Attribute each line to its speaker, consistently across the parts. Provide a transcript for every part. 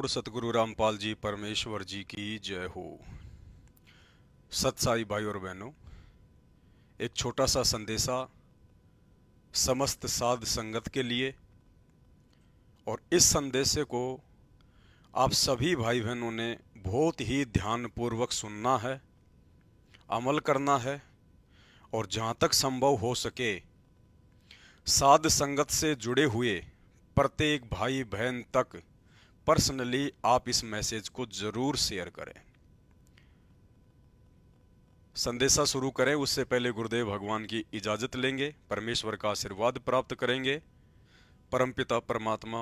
Speaker 1: बोल सतगुरु रामपाल जी परमेश्वर जी की जय हो। सत साई भाई और बहनों, एक छोटा सा संदेशा समस्त साध संगत के लिए, और इस संदेशे को आप सभी भाई बहनों ने बहुत ही ध्यानपूर्वक सुनना है, अमल करना है, और जहाँ तक संभव हो सके साध संगत से जुड़े हुए प्रत्येक भाई बहन तक पर्सनली आप इस मैसेज को जरूर शेयर करें। संदेशा शुरू करें उससे पहले गुरुदेव भगवान की इजाजत लेंगे, परमेश्वर का आशीर्वाद प्राप्त करेंगे। परमपिता परमात्मा,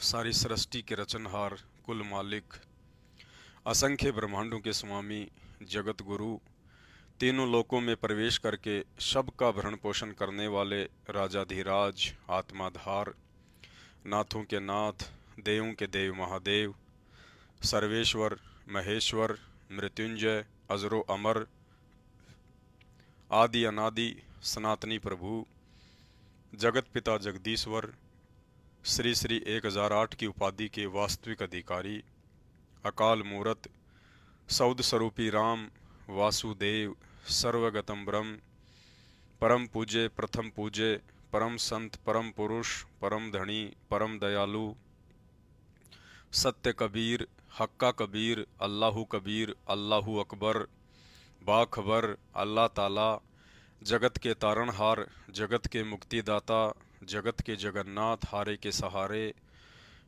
Speaker 1: सारी सृष्टि के रचनहार, कुल मालिक, असंख्य ब्रह्मांडों के स्वामी, जगत गुरु, तीनों लोकों में प्रवेश करके सबका भरण पोषण करने वाले राजाधिराज, आत्माधार, नाथों के नाथ, देवों के देव महादेव, सर्वेश्वर, महेश्वर, मृत्युंजय, अजरो अमर, आदि अनादि सनातनी प्रभु, जगत पिता जगदीश्वर, श्री श्री 1008 की उपाधि के वास्तविक अधिकारी, अकाल मूरत, सौद स्वरूपी राम, वासुदेव, सर्वगतम ब्रह्म, परम पूज्य, प्रथम पूज्य, परम संत, परम पुरुष, परम धनी, परम दयालु, सत्य कबीर, हक्का कबीर, अल्लाहु कबीर, अल्लाहु अकबर, बाखबर, अल्लाह ताला, जगत के तारणहार, जगत के मुक्तिदाता, जगत के जगन्नाथ, हारे के सहारे,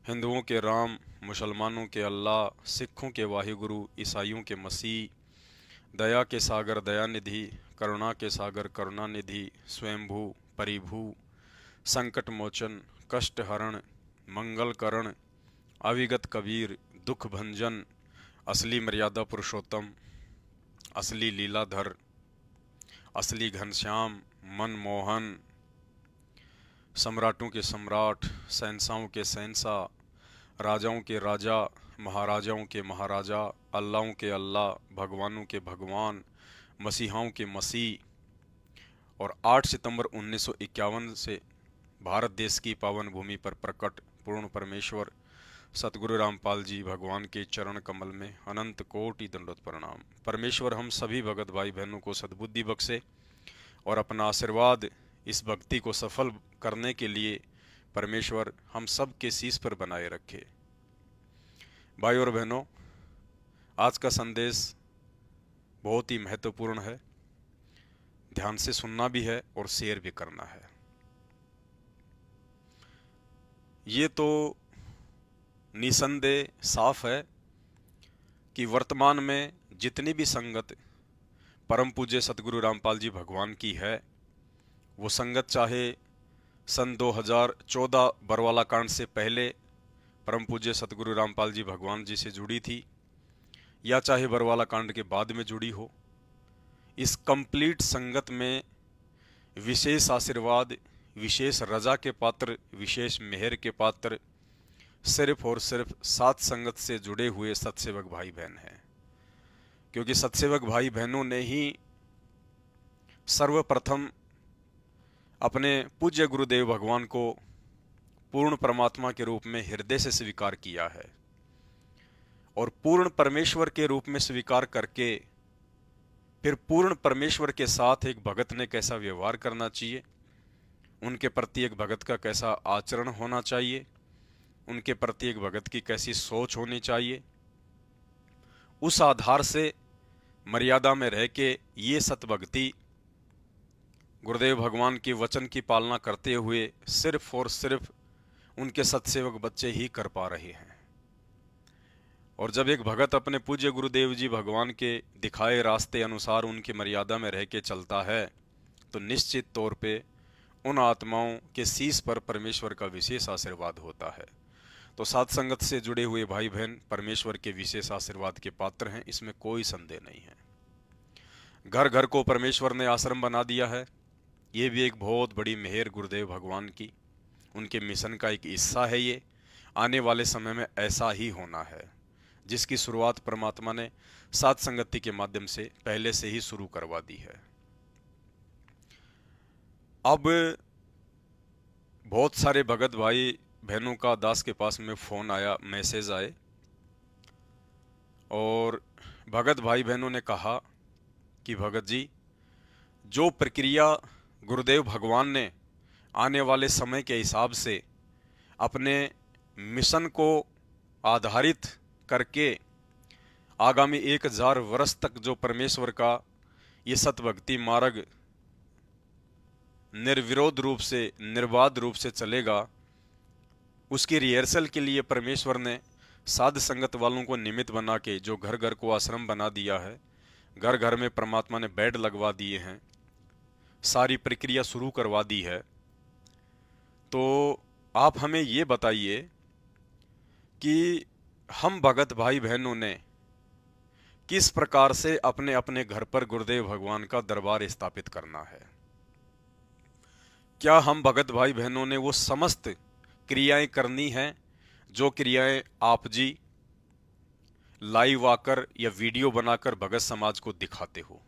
Speaker 1: हिंदुओं के राम, मुसलमानों के अल्लाह, सिखों के वाहिगुरु, ईसाइयों के मसीह, दया के सागर दयानिधि, करुणा के सागर करुणानिधि, स्वयंभू, परिभू, संकट मोचन, कष्ट हरण, मंगल करण, अविगत कबीर, दुख भंजन, असली मर्यादा पुरुषोत्तम, असली लीलाधर, असली घनश्याम, मनमोहन, सम्राटों के सम्राट, शहंशाहों के शहंशाह, राजाओं के राजा, महाराजाओं के महाराजा, अल्लाहों के अल्लाह, भगवानों के भगवान, मसीहाओं के मसीह, और 8 सितंबर 1951 से भारत देश की पावन भूमि पर प्रकट पूर्ण परमेश्वर सतगुरु रामपाल जी भगवान के चरण कमल में अनंत कोटि दंडोत प्रणाम। परमेश्वर हम सभी भगत भाई बहनों को सद्बुद्धि बख्शे और अपना आशीर्वाद इस भक्ति को सफल करने के लिए परमेश्वर हम सब के शीश पर बनाए रखे। भाई और बहनों, आज का संदेश बहुत ही महत्वपूर्ण है, ध्यान से सुनना भी है और शेयर भी करना है। ये तो निसंदेह साफ है कि वर्तमान में जितनी भी संगत परम पूज्य सतगुरु रामपाल जी भगवान की है, वो संगत चाहे सन 2014 बरवाला कांड से पहले परम पूज्य सतगुरु रामपाल जी भगवान जी से जुड़ी थी, या चाहे बरवाला कांड के बाद में जुड़ी हो, इस कंप्लीट संगत में विशेष आशीर्वाद, विशेष रजा के पात्र, विशेष मेहर के पात्र सिर्फ और सिर्फ सात संगत से जुड़े हुए सत्सेवक भाई बहन हैं। क्योंकि सत्सेवक भाई बहनों ने ही सर्वप्रथम अपने पूज्य गुरुदेव भगवान को पूर्ण परमात्मा के रूप में हृदय से स्वीकार किया है, और पूर्ण परमेश्वर के रूप में स्वीकार करके फिर पूर्ण परमेश्वर के साथ एक भगत ने कैसा व्यवहार करना चाहिए, उनके प्रति एक भगत का कैसा आचरण होना चाहिए, उनके प्रति एक भगत की कैसी सोच होनी चाहिए, उस आधार से मर्यादा में रह के ये सतभक्ति गुरुदेव भगवान के वचन की पालना करते हुए सिर्फ और सिर्फ उनके सत्सेवक बच्चे ही कर पा रहे हैं। और जब एक भगत अपने पूज्य गुरुदेव जी भगवान के दिखाए रास्ते अनुसार उनकी मर्यादा में रह के चलता है, तो निश्चित तौर पे उन आत्माओं के शीश पर परमेश्वर का विशेष आशीर्वाद होता है। तो साथ संगत से जुड़े हुए भाई बहन परमेश्वर के विशेष आशीर्वाद के पात्र हैं, इसमें कोई संदेह नहीं है। घर घर को परमेश्वर ने आश्रम बना दिया है, ये भी एक बहुत बड़ी मेहर गुरुदेव भगवान की, उनके मिशन का एक हिस्सा है। ये आने वाले समय में ऐसा ही होना है, जिसकी शुरुआत परमात्मा ने साथ संगति के माध्यम से पहले से ही शुरू करवा दी है। अब बहुत सारे भगत भाई बहनों का दास के पास में फ़ोन आया, मैसेज आए और भगत भाई बहनों ने कहा कि भगत जी, जो प्रक्रिया गुरुदेव भगवान ने आने वाले समय के हिसाब से अपने मिशन को आधारित करके आगामी 1000 वर्ष तक जो परमेश्वर का ये सतभक्ति मार्ग निर्विरोध रूप से, निर्बाध रूप से चलेगा, उसकी रिहर्सल के लिए परमेश्वर ने साध संगत वालों को निमित्त बना के जो घर घर को आश्रम बना दिया है, घर घर में परमात्मा ने बेड लगवा दिए हैं, सारी प्रक्रिया शुरू करवा दी है। तो आप हमें ये बताइए कि हम भगत भाई बहनों ने किस प्रकार से अपने अपने घर पर गुरुदेव भगवान का दरबार स्थापित करना है। क्या हम भगत भाई बहनों ने वो समस्त क्रियाएं करनी हैं जो क्रियाएं आप जी लाइव आकर या वीडियो बनाकर भगत समाज को दिखाते हो?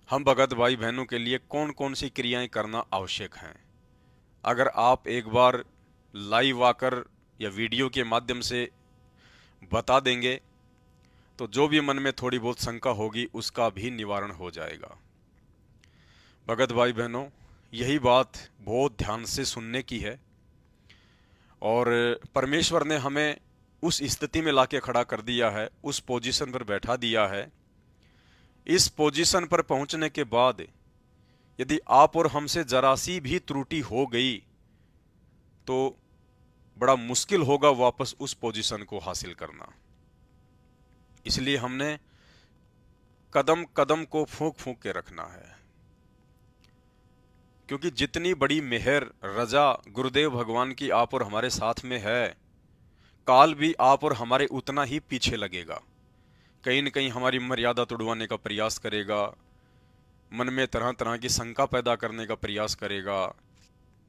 Speaker 1: हम भगत भाई बहनों के लिए कौन कौन सी क्रियाएं करना आवश्यक हैं? अगर आप एक बार लाइव आकर या वीडियो के माध्यम से बता देंगे तो जो भी मन में थोड़ी बहुत शंका होगी उसका भी निवारण हो जाएगा। भगत भाई बहनों, यही बात बहुत ध्यान से सुनने की है और परमेश्वर ने हमें उस स्थिति में लाके खड़ा कर दिया है, उस पोजीशन पर बैठा दिया है। इस पोजीशन पर पहुंचने के बाद यदि आप और हमसे जरा सी भी त्रुटि हो गई तो बड़ा मुश्किल होगा वापस उस पोजीशन को हासिल करना। इसलिए हमने कदम कदम को फूंक फूंक के रखना है, क्योंकि जितनी बड़ी मेहर रजा गुरुदेव भगवान की आप और हमारे साथ में है, काल भी आप और हमारे उतना ही पीछे लगेगा। कहीं न कहीं हमारी मर्यादा तोड़वाने का प्रयास करेगा, मन में तरह तरह की शंका पैदा करने का प्रयास करेगा,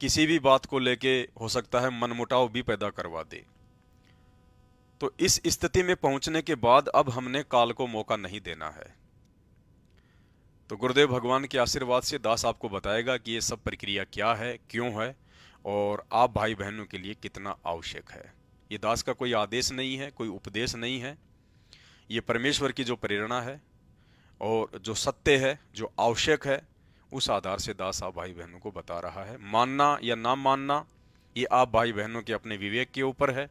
Speaker 1: किसी भी बात को लेके हो सकता है मनमुटाव भी पैदा करवा दे। तो इस स्थिति में पहुंचने के बाद अब हमने काल को मौका नहीं देना है। तो गुरुदेव भगवान के आशीर्वाद से दास आपको बताएगा कि ये सब प्रक्रिया क्या है, क्यों है और आप भाई बहनों के लिए कितना आवश्यक है। ये दास का कोई आदेश नहीं है, कोई उपदेश नहीं है, ये परमेश्वर की जो प्रेरणा है और जो सत्य है, जो आवश्यक है, उस आधार से दास आप भाई बहनों को बता रहा है। मानना या ना मानना ये आप भाई बहनों के अपने विवेक के ऊपर है।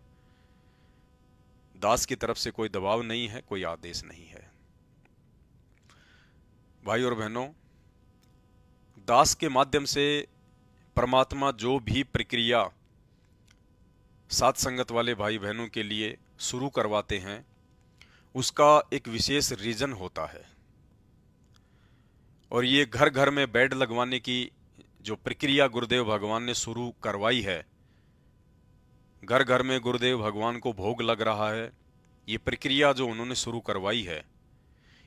Speaker 1: दास की तरफ से कोई दबाव नहीं है, कोई आदेश नहीं है। भाई और बहनों, दास के माध्यम से परमात्मा जो भी प्रक्रिया साथ संगत वाले भाई बहनों के लिए शुरू करवाते हैं उसका एक विशेष रीजन होता है। और ये घर घर में बेड लगवाने की जो प्रक्रिया गुरुदेव भगवान ने शुरू करवाई है, घर घर में गुरुदेव भगवान को भोग लग रहा है, ये प्रक्रिया जो उन्होंने शुरू करवाई है,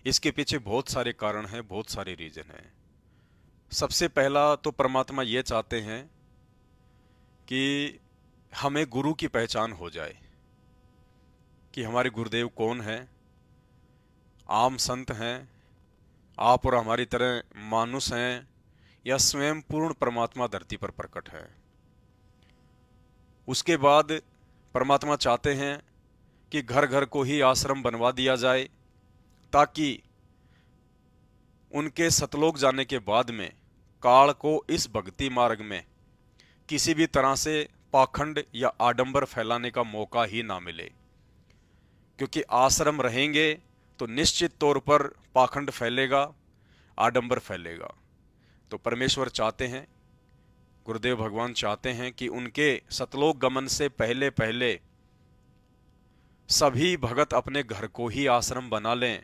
Speaker 1: इसके पीछे बहुत सारे कारण हैं, बहुत सारे रीजन हैं। सबसे पहला तो परमात्मा ये चाहते हैं कि हमें गुरु की पहचान हो जाए कि हमारे गुरुदेव कौन हैं। आम संत हैं, आप और हमारी तरह मानुष हैं, या स्वयं पूर्ण परमात्मा धरती पर प्रकट है। उसके बाद परमात्मा चाहते हैं कि घर घर को ही आश्रम बनवा दिया जाए, ताकि उनके सतलोक जाने के बाद में काल को इस भक्ति मार्ग में किसी भी तरह से पाखंड या आडंबर फैलाने का मौका ही ना मिले। क्योंकि आश्रम रहेंगे तो निश्चित तौर पर पाखंड फैलेगा, आडंबर फैलेगा। तो परमेश्वर चाहते हैं, गुरुदेव भगवान चाहते हैं कि उनके सतलोक गमन से पहले पहले सभी भगत अपने घर को ही आश्रम बना लें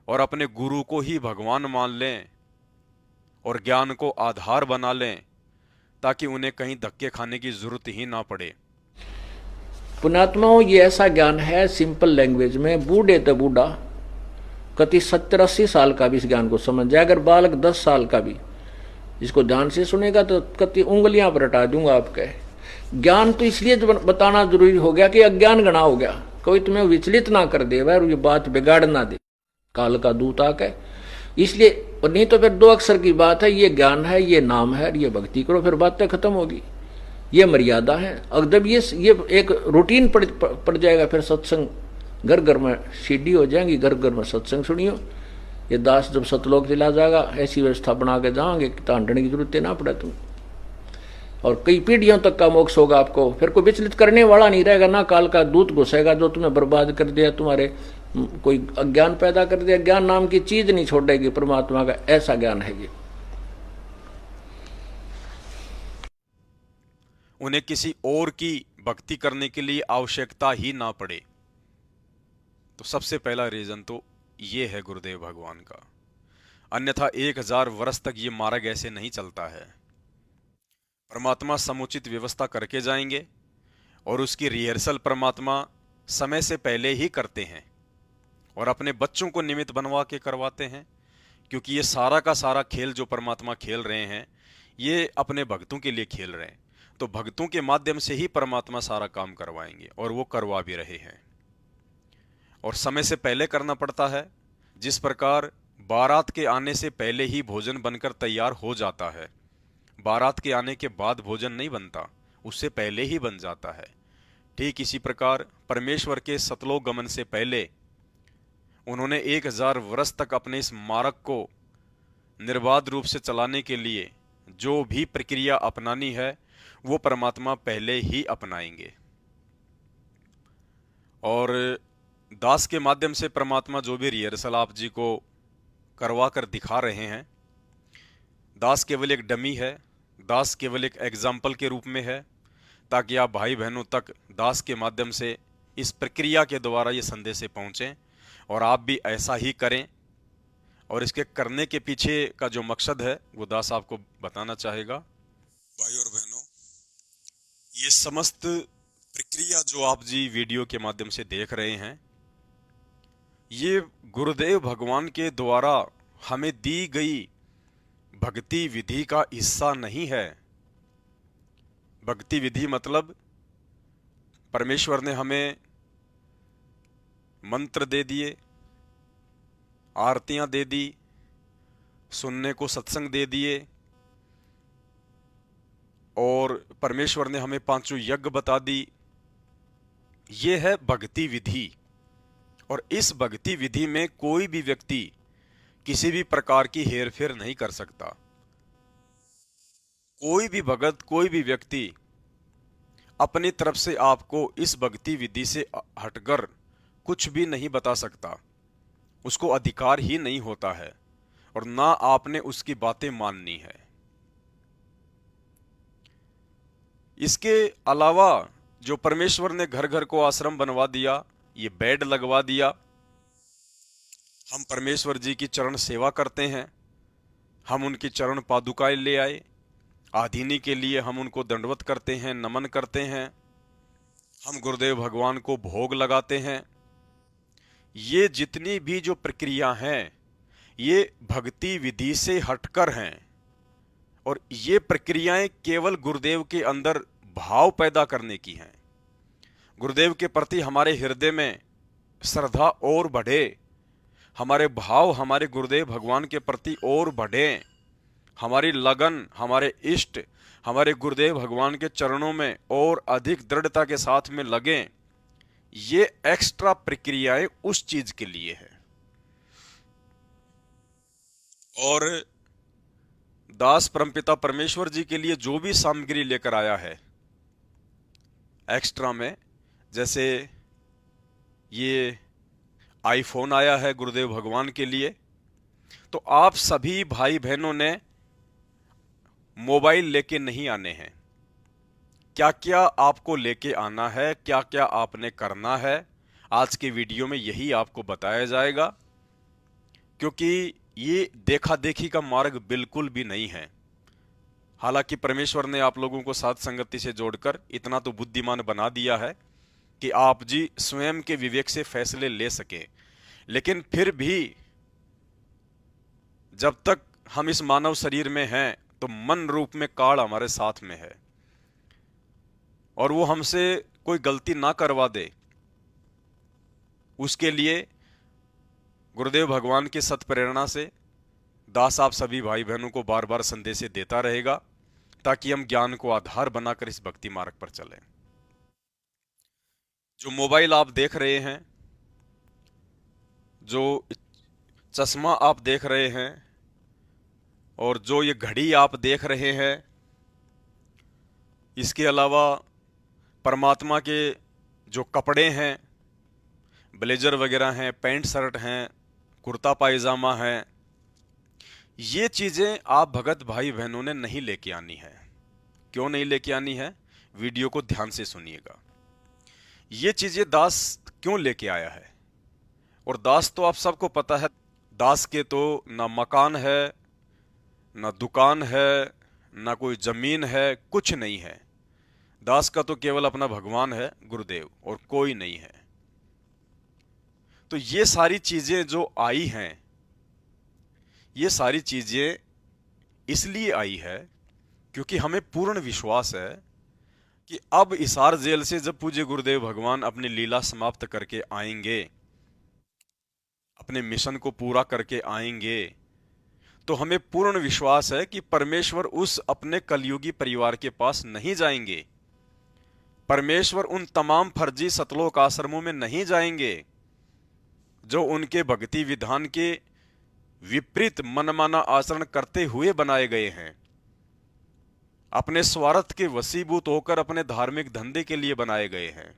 Speaker 1: और अपने गुरु को ही भगवान मान लें और ज्ञान को आधार बना लें, ताकि उन्हें कहीं धक्के खाने की जरूरत ही ना पड़े।
Speaker 2: पुणात्माओं, ये ऐसा ज्ञान है सिंपल लैंग्वेज में, बूढ़े तो बूढ़ा कति 70-80 साल का भी इस ज्ञान को समझ जाए। अगर बालक 10 साल का भी इसको ध्यान से सुनेगा तो कति उंगलियां पर हटा दूंगा आपके। ज्ञान तो इसलिए बताना जरूरी हो गया कि अज्ञान गणा हो गया, कोई तुम्हें विचलित ना कर दे और ये बात बिगाड़ ना दे काल का दूत आके। इसलिए नहीं तो फिर 2 अक्षर की बात है, ये ज्ञान है, ये नाम है, ये भक्ति करो, फिर बातें खत्म होगी। ये मर्यादा है। अगर ये एक रूटीन पड़ जाएगा फिर सत्संग घर घर में सीडी हो जाएंगी, घर घर में सत्संग सुनियो। ये दास जब सतलोक चला जाएगा ऐसी व्यवस्था बना के जाओगे कि ढूंढने की जरूरत ना पड़े तुम, और कई पीढ़ियों तक का मोक्ष होगा आपको। फिर कोई विचलित करने वाला नहीं रहेगा, ना काल का दूत घुसेगा जो तुम्हें बर्बाद कर दिया, तुम्हारे कोई अज्ञान पैदा कर दिया। ज्ञान नाम की चीज नहीं छोड़ेगी परमात्मा का, ऐसा ज्ञान है ये।
Speaker 1: उन्हें किसी और की भक्ति करने के लिए आवश्यकता ही ना पड़े। तो सबसे पहला रीजन तो ये है गुरुदेव भगवान का, अन्यथा 1000 वर्ष तक ये मार्ग ऐसे नहीं चलता है। परमात्मा समुचित व्यवस्था करके जाएंगे और उसकी रिहर्सल परमात्मा समय से पहले ही करते हैं और अपने बच्चों को निमित्त बनवा के करवाते हैं, क्योंकि ये सारा का सारा खेल जो परमात्मा खेल रहे हैं ये अपने भक्तों के लिए खेल रहे हैं। तो भक्तों के माध्यम से ही परमात्मा सारा काम करवाएंगे और वो करवा भी रहे हैं, और समय से पहले करना पड़ता है। जिस प्रकार बारात के आने से पहले ही भोजन बनकर तैयार हो जाता है, बारात के आने के बाद भोजन नहीं बनता, उससे पहले ही बन जाता है। ठीक इसी प्रकार परमेश्वर के सतलोक गमन से पहले उन्होंने 1000 वर्ष तक अपने इस मार्ग को निर्बाध रूप से चलाने के लिए जो भी प्रक्रिया अपनानी है वो परमात्मा पहले ही अपनाएंगे। और दास के माध्यम से परमात्मा जो भी रिहर्सल आप जी को करवा कर दिखा रहे हैं, दास केवल एक डमी है, दास केवल एक एग्जाम्पल के रूप में है, ताकि आप भाई बहनों तक दास के माध्यम से इस प्रक्रिया के द्वारा ये संदेश पहुँचें और आप भी ऐसा ही करें। और इसके करने के पीछे का जो मकसद है वो दास आपको बताना चाहेगा। भाई और बहनों, ये समस्त प्रक्रिया जो आप जी वीडियो के माध्यम से देख रहे हैं, ये गुरुदेव भगवान के द्वारा हमें दी गई भक्ति विधि का हिस्सा नहीं है। भक्ति विधि मतलब परमेश्वर ने हमें मंत्र दे दिए, आरतियां दे दी, सुनने को सत्संग दे दिए, और परमेश्वर ने हमें 5 यज्ञ बता दी। ये है भक्ति विधि। और इस भक्ति विधि में कोई भी व्यक्ति किसी भी प्रकार की हेरफेर नहीं कर सकता। कोई भी भगत, कोई भी व्यक्ति अपनी तरफ से आपको इस भक्ति विधि से हटकर कुछ भी नहीं बता सकता। उसको अधिकार ही नहीं होता है और ना आपने उसकी बातें माननी है। इसके अलावा जो परमेश्वर ने घर घर को आश्रम बनवा दिया, ये बेड लगवा दिया, हम परमेश्वर जी की चरण सेवा करते हैं, हम उनकी चरण पादुकाएं ले आए, आधीनी के लिए हम उनको दंडवत करते हैं, नमन करते हैं, हम गुरुदेव भगवान को भोग लगाते हैं। ये जितनी भी जो प्रक्रिया हैं ये भक्ति विधि से हटकर हैं, और ये प्रक्रियाएं केवल गुरुदेव के अंदर भाव पैदा करने की हैं। गुरुदेव के प्रति हमारे हृदय में श्रद्धा और बढ़े, हमारे भाव हमारे गुरुदेव भगवान के प्रति और बढ़े, हमारी लगन, हमारे इष्ट हमारे गुरुदेव भगवान के चरणों में और अधिक दृढ़ता के साथ में लगें। ये एक्स्ट्रा प्रक्रियाएं उस चीज के लिए है। और दास परमपिता परमेश्वर जी के लिए जो भी सामग्री लेकर आया है एक्स्ट्रा में, जैसे ये आईफोन आया है गुरुदेव भगवान के लिए, तो आप सभी भाई बहनों ने मोबाइल लेके नहीं आने हैं। क्या क्या आपको लेके आना है, क्या क्या आपने करना है, आज के वीडियो में यही आपको बताया जाएगा। क्योंकि ये देखा देखी का मार्ग बिल्कुल भी नहीं है। हालांकि परमेश्वर ने आप लोगों को साथ संगति से जोड़कर इतना तो बुद्धिमान बना दिया है कि आप जी स्वयं के विवेक से फैसले ले सके, लेकिन फिर भी जब तक हम इस मानव शरीर में हैं तो मन रूप में काल हमारे साथ में है, और वो हमसे कोई गलती ना करवा दे, उसके लिए गुरुदेव भगवान की सत प्रेरणा से दास आप सभी भाई बहनों को बार बार संदेश देता रहेगा, ताकि हम ज्ञान को आधार बनाकर इस भक्ति मार्ग पर चलें। जो मोबाइल आप देख रहे हैं जो चश्मा आप देख रहे हैं और जो ये घड़ी आप देख रहे हैं, इसके अलावा परमात्मा के जो कपड़े हैं, ब्लेजर वगैरह हैं, पैंट शर्ट हैं, कुर्ता पायजामा है, ये चीज़ें आप भगत भाई बहनों ने नहीं लेके आनी है। क्यों नहीं लेके आनी है? वीडियो को ध्यान से सुनिएगा। ये चीज़ें दास क्यों लेके आया है? और दास तो आप सबको पता है, दास के तो ना मकान है, ना दुकान है, ना कोई ज़मीन है, कुछ नहीं है। दास का तो केवल अपना भगवान है, गुरुदेव, और कोई नहीं है। तो ये सारी चीज़ें जो आई हैं, ये सारी चीज़ें इसलिए आई है क्योंकि हमें पूर्ण विश्वास है कि अब हिसार जेल से जब पूज्य गुरुदेव भगवान अपनी लीला समाप्त करके आएंगे, अपने मिशन को पूरा करके आएंगे, तो हमें पूर्ण विश्वास है कि परमेश्वर उस अपने कलयुगी परिवार के पास नहीं जाएंगे। परमेश्वर उन तमाम फर्जी सतलोक आश्रमों में नहीं जाएंगे जो उनके भक्ति विधान के विपरीत मनमाना आचरण करते हुए बनाए गए हैं, अपने स्वार्थ के वशीभूत होकर अपने धार्मिक धंधे के लिए बनाए गए हैं।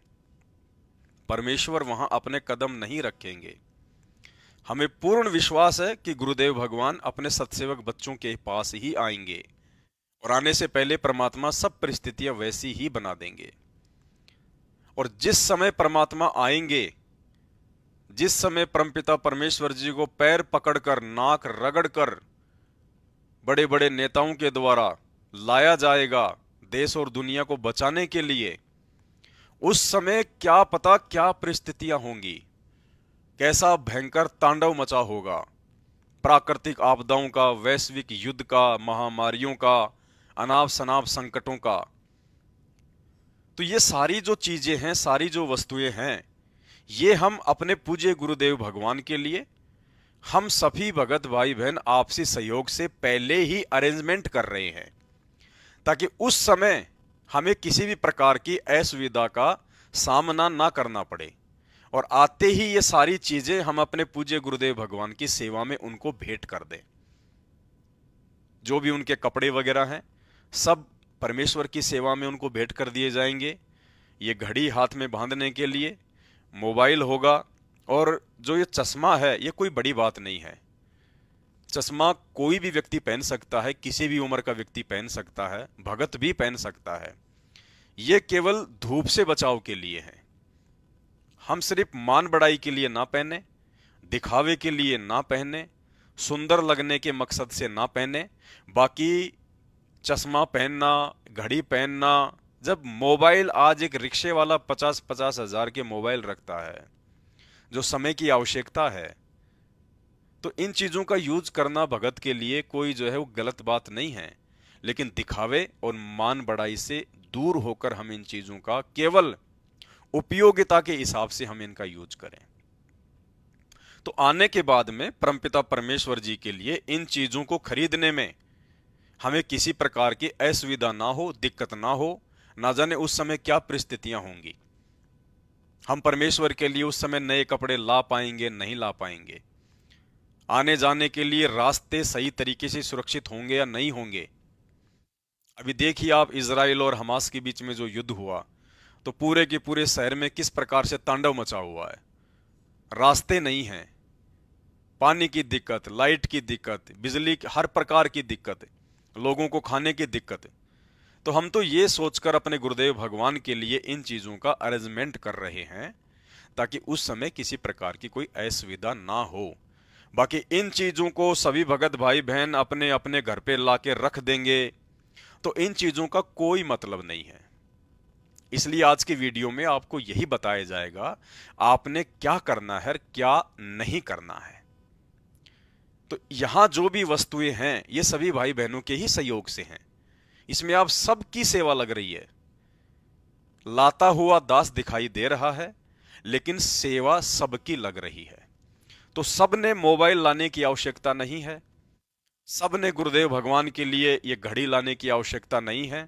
Speaker 1: परमेश्वर वहां अपने कदम नहीं रखेंगे। हमें पूर्ण विश्वास है कि गुरुदेव भगवान अपने सत्सेवक बच्चों के पास ही आएंगे और आने से पहले परमात्मा सब परिस्थितियां वैसी ही बना देंगे। और जिस समय परमात्मा आएंगे, जिस समय परमपिता परमेश्वर जी को पैर पकड़कर, नाक रगड़कर बड़े बड़े नेताओं के द्वारा लाया जाएगा देश और दुनिया को बचाने के लिए, उस समय क्या पता क्या परिस्थितियां होंगी, कैसा भयंकर तांडव मचा होगा, प्राकृतिक आपदाओं का, वैश्विक युद्ध का, महामारियों का, अनाप शनाप संकटों का। तो ये सारी जो चीजें हैं, सारी जो वस्तुएं हैं, ये हम अपने पूज्य गुरुदेव भगवान के लिए, हम सभी भगत भाई बहन आपसी सहयोग से पहले ही अरेंजमेंट कर रहे हैं, ताकि उस समय हमें किसी भी प्रकार की असुविधा का सामना ना करना पड़े और आते ही ये सारी चीजें हम अपने पूज्य गुरुदेव भगवान की सेवा में उनको भेंट कर दें। जो भी उनके कपड़े वगैरह हैं, सब परमेश्वर की सेवा में उनको भेंट कर दिए जाएंगे। ये घड़ी हाथ में बांधने के लिए, मोबाइल होगा, और जो ये चश्मा है, ये कोई बड़ी बात नहीं है। चश्मा कोई भी व्यक्ति पहन सकता है, किसी भी उम्र का व्यक्ति पहन सकता है, भगत भी पहन सकता है। ये केवल धूप से बचाव के लिए है। हम सिर्फ मान बढ़ाई के लिए ना पहने, दिखावे के लिए ना पहने, सुंदर लगने के मकसद से ना पहने। बाकी चश्मा पहनना, घड़ी पहनना, जब मोबाइल, आज एक रिक्शे वाला 50-50 हजार के मोबाइल रखता है, जो समय की आवश्यकता है, तो इन चीजों का यूज करना भगत के लिए कोई जो है वो गलत बात नहीं है। लेकिन दिखावे और मान बढ़ाई से दूर होकर हम इन चीजों का केवल उपयोगिता के हिसाब से हम इनका यूज करें। तो आने के बाद में परमपिता परमेश्वर जी के लिए इन चीजों को खरीदने में हमें किसी प्रकार की असुविधा ना हो, दिक्कत ना हो। ना जाने उस समय क्या परिस्थितियां होंगी, हम परमेश्वर के लिए उस समय नए कपड़े ला पाएंगे, नहीं ला पाएंगे। आने जाने के लिए रास्ते सही तरीके से सुरक्षित होंगे या नहीं होंगे। अभी देखिए आप, इजराइल और हमास के बीच में जो युद्ध हुआ, तो पूरे के पूरे शहर में किस प्रकार से तांडव मचा हुआ है। रास्ते नहीं हैं, पानी की दिक्कत, लाइट की दिक्कत, बिजली की हर प्रकार की दिक्कत, लोगों को खाने की दिक्कत। तो हम तो ये सोचकर अपने गुरुदेव भगवान के लिए इन चीजों का अरेंजमेंट कर रहे हैं ताकि उस समय किसी प्रकार की कोई असुविधा ना हो। बाकी इन चीजों को सभी भगत भाई बहन अपने अपने घर पे लाके रख देंगे तो इन चीजों का कोई मतलब नहीं है। इसलिए आज की वीडियो में आपको यही बताया जाएगा आपने क्या करना है, क्या नहीं करना है। तो यहां जो भी वस्तुएं हैं ये सभी भाई बहनों के ही सहयोग से हैं। इसमें आप सबकी सेवा लग रही है। लाता हुआ दास दिखाई दे रहा है लेकिन सेवा सबकी लग रही है। तो सबने मोबाइल लाने की आवश्यकता नहीं है, सबने गुरुदेव भगवान के लिए ये घड़ी लाने की आवश्यकता नहीं है,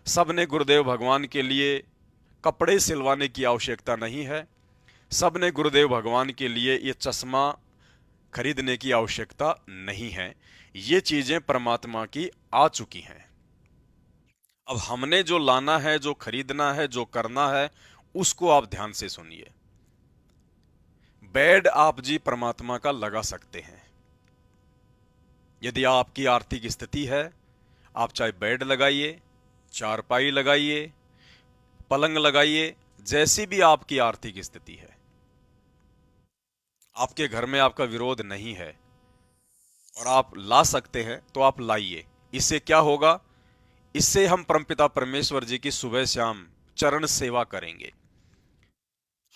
Speaker 1: सबने गुरुदेव भगवान के लिए कपड़े सिलवाने की आवश्यकता नहीं है, सबने गुरुदेव भगवान के लिए ये चश्मा खरीदने की आवश्यकता नहीं है। ये चीजें परमात्मा की आ चुकी हैं। अब हमने जो लाना है, जो खरीदना है, जो करना है, उसको आप ध्यान से सुनिए। बेड आप जी परमात्मा का लगा सकते हैं। यदि आपकी आर्थिक स्थिति है, आप चाहे बेड लगाइए, चारपाई लगाइए, पलंग लगाइए, जैसी भी आपकी आर्थिक स्थिति है, आपके घर में आपका विरोध नहीं है और आप ला सकते हैं, तो आप लाइए। इससे क्या होगा? इससे हम परमपिता परमेश्वर जी की सुबह शाम चरण सेवा करेंगे।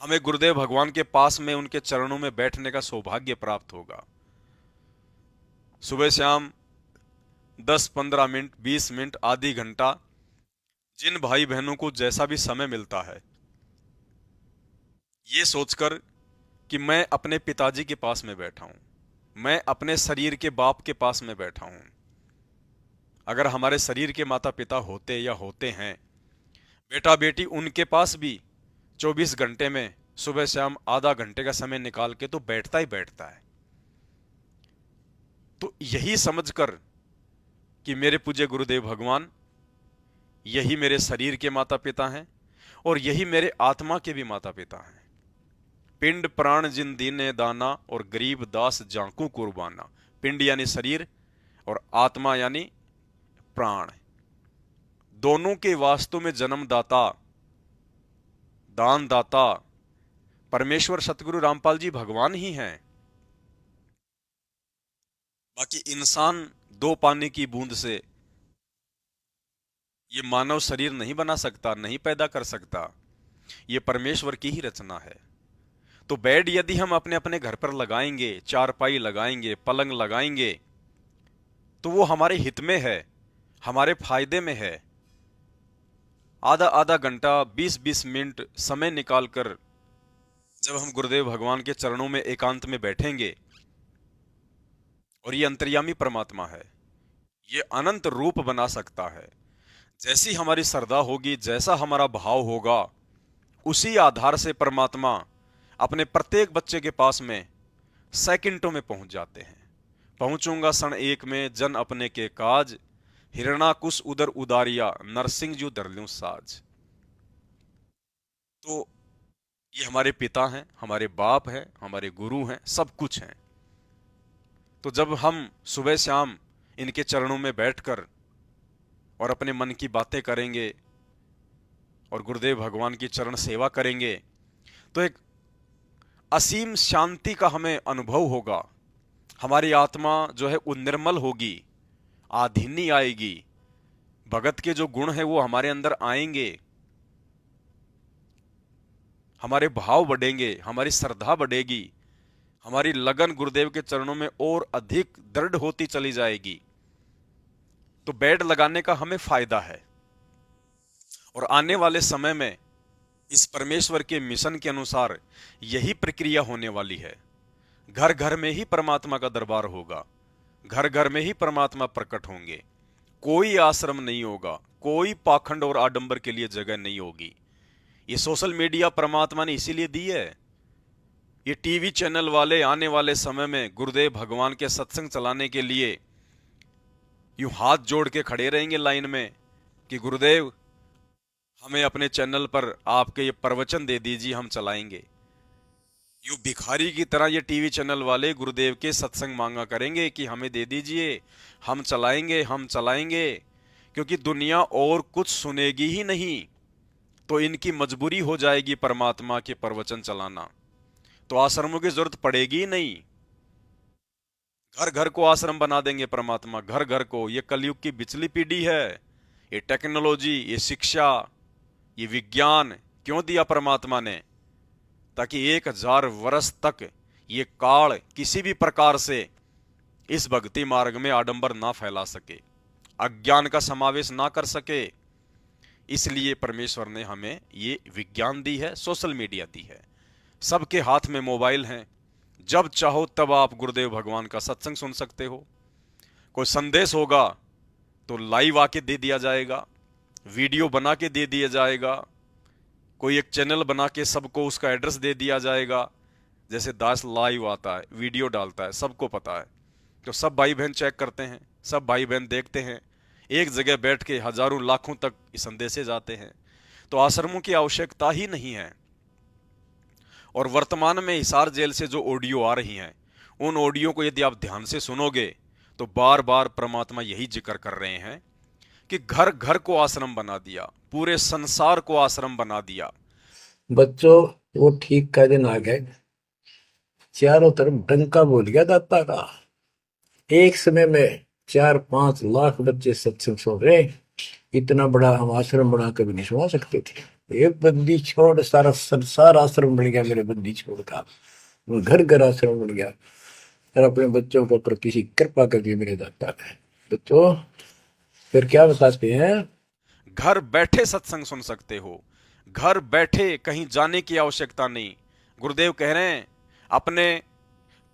Speaker 1: हमें गुरुदेव भगवान के पास में उनके चरणों में बैठने का सौभाग्य प्राप्त होगा। सुबह शाम 10-15 मिनट, 20 मिनट, आधी घंटा, जिन भाई बहनों को जैसा भी समय मिलता है, ये सोचकर कि मैं अपने पिताजी के पास में बैठा हूं, मैं अपने शरीर के बाप के पास में बैठा हूं। अगर हमारे शरीर के माता पिता होते या होते हैं, बेटा बेटी, उनके पास भी 24 घंटे में सुबह शाम आधा घंटे का समय निकाल के तो बैठता ही बैठता है। तो यही समझकर कि मेरे पूज्य गुरुदेव भगवान यही मेरे शरीर के माता पिता हैं और यही मेरे आत्मा के भी माता पिता हैं। पिंड प्राण जिन दीने दाना और गरीब दास जांकू कुर्बाना। पिंड यानी शरीर और आत्मा यानी प्राण, दोनों के वास्तु में जन्मदाता, दानदाता परमेश्वर सतगुरु रामपाल जी भगवान ही हैं। बाकी इंसान 2 पानी की बूंद से ये मानव शरीर नहीं बना सकता, नहीं पैदा कर सकता। ये परमेश्वर की ही रचना है। तो बेड यदि हम अपने अपने घर पर लगाएंगे, चारपाई लगाएंगे, पलंग लगाएंगे, तो वो हमारे हित में है, हमारे फायदे में है। आधा आधा घंटा, 20-20 मिनट समय निकालकर जब हम गुरुदेव भगवान के चरणों में एकांत में बैठेंगे, और ये अंतर्यामी परमात्मा है, ये अनंत रूप बना सकता है। जैसी हमारी श्रद्धा होगी, जैसा हमारा भाव होगा, उसी आधार से परमात्मा अपने प्रत्येक बच्चे के पास में सेकंडों में पहुंच जाते हैं। पहुंचूंगा क्षण एक में, जन अपने के काज, हिरणाकुश उदर उदारिया, नरसिंह जू धरल्यूं साज। तो ये हमारे पिता हैं, हमारे बाप हैं, हमारे गुरु हैं, सब कुछ हैं। तो जब हम सुबह शाम इनके चरणों में बैठकर और अपने मन की बातें करेंगे और गुरुदेव भगवान की चरण सेवा करेंगे, तो एक असीम शांति का हमें अनुभव होगा। हमारी आत्मा जो है वो निर्मल होगी, आधीनी आएगी, भगत के जो गुण है वो हमारे अंदर आएंगे, हमारे भाव बढ़ेंगे, हमारी श्रद्धा बढ़ेगी, हमारी लगन गुरुदेव के चरणों में और अधिक दृढ़ होती चली जाएगी। तो बेड लगाने का हमें फायदा है। और आने वाले समय में इस परमेश्वर के मिशन के अनुसार यही प्रक्रिया होने वाली है। घर घर में ही परमात्मा का दरबार होगा, घर घर में ही परमात्मा प्रकट होंगे। कोई आश्रम नहीं होगा, कोई पाखंड और आडंबर के लिए जगह नहीं होगी। ये सोशल मीडिया परमात्मा ने इसीलिए दी है। ये टीवी चैनल वाले आने वाले समय में गुरुदेव भगवान के सत्संग चलाने के लिए यूं हाथ जोड़ के खड़े रहेंगे लाइन में कि गुरुदेव हमें अपने चैनल पर आपके ये प्रवचन दे दीजिए, हम चलाएंगे। यूं भिखारी की तरह ये टीवी चैनल वाले गुरुदेव के सत्संग मांगा करेंगे कि हमें दे दीजिए, हम चलाएंगे, हम चलाएंगे। क्योंकि दुनिया और कुछ सुनेगी ही नहीं, तो इनकी मजबूरी हो जाएगी परमात्मा के प्रवचन चलाना। तो आश्रमों की जरूरत पड़ेगी ही नहीं, घर घर को आश्रम बना देंगे परमात्मा, घर घर को। ये कलयुग की बिचली पीढ़ी है। ये टेक्नोलॉजी, ये शिक्षा, ये विज्ञान क्यों दिया परमात्मा ने? ताकि 1000 वर्ष तक ये काल किसी भी प्रकार से इस भक्ति मार्ग में आडंबर ना फैला सके, अज्ञान का समावेश ना कर सके। इसलिए परमेश्वर ने हमें ये विज्ञान दी है, सोशल मीडिया दी है। सबके हाथ में मोबाइल हैं, जब चाहो तब आप गुरुदेव भगवान का सत्संग सुन सकते हो। कोई संदेश होगा तो लाइव आके दे दिया जाएगा, वीडियो बना के दे दिया जाएगा, कोई एक चैनल बना के सबको उसका एड्रेस दे दिया जाएगा। जैसे दास लाइव आता है, वीडियो डालता है, सबको पता है, तो सब भाई बहन चेक करते हैं, सब भाई बहन देखते हैं, एक जगह बैठ के हजारों लाखों तक संदेशे जाते हैं। तो आश्रमों की आवश्यकता ही नहीं है। और वर्तमान में हिसार जेल से जो ऑडियो आ रही हैं, उन ऑडियो को यदि आप ध्यान से सुनोगे तो बार बार परमात्मा यही जिक्र कर रहे हैं कि घर घर को आश्रम बना दिया, पूरे संसार को आश्रम बना दिया।
Speaker 3: बच्चों, वो ठीक का दिन आ गए। चारों तरफ डंका बोल गया दाता का। एक समय में 4-5 लाख बच्चे सत्संग सुन रहे। इतना बड़ा हम आश्रम बना कभी नहीं सुना सकते थे। एक बंदी छोड़ सारा संसार आश्रम बन गया मेरे बंदी छोड़ का। घर घर आश्रम बन गया। और अपने बच्चों के ऊपर किसी कृपा करके मेरे दाता ने। बच्चों फिर क्या बताते हैं?
Speaker 1: घर बैठे सत्संग सुन सकते हो, घर बैठे, कहीं जाने की आवश्यकता नहीं। गुरुदेव कह रहे हैं अपने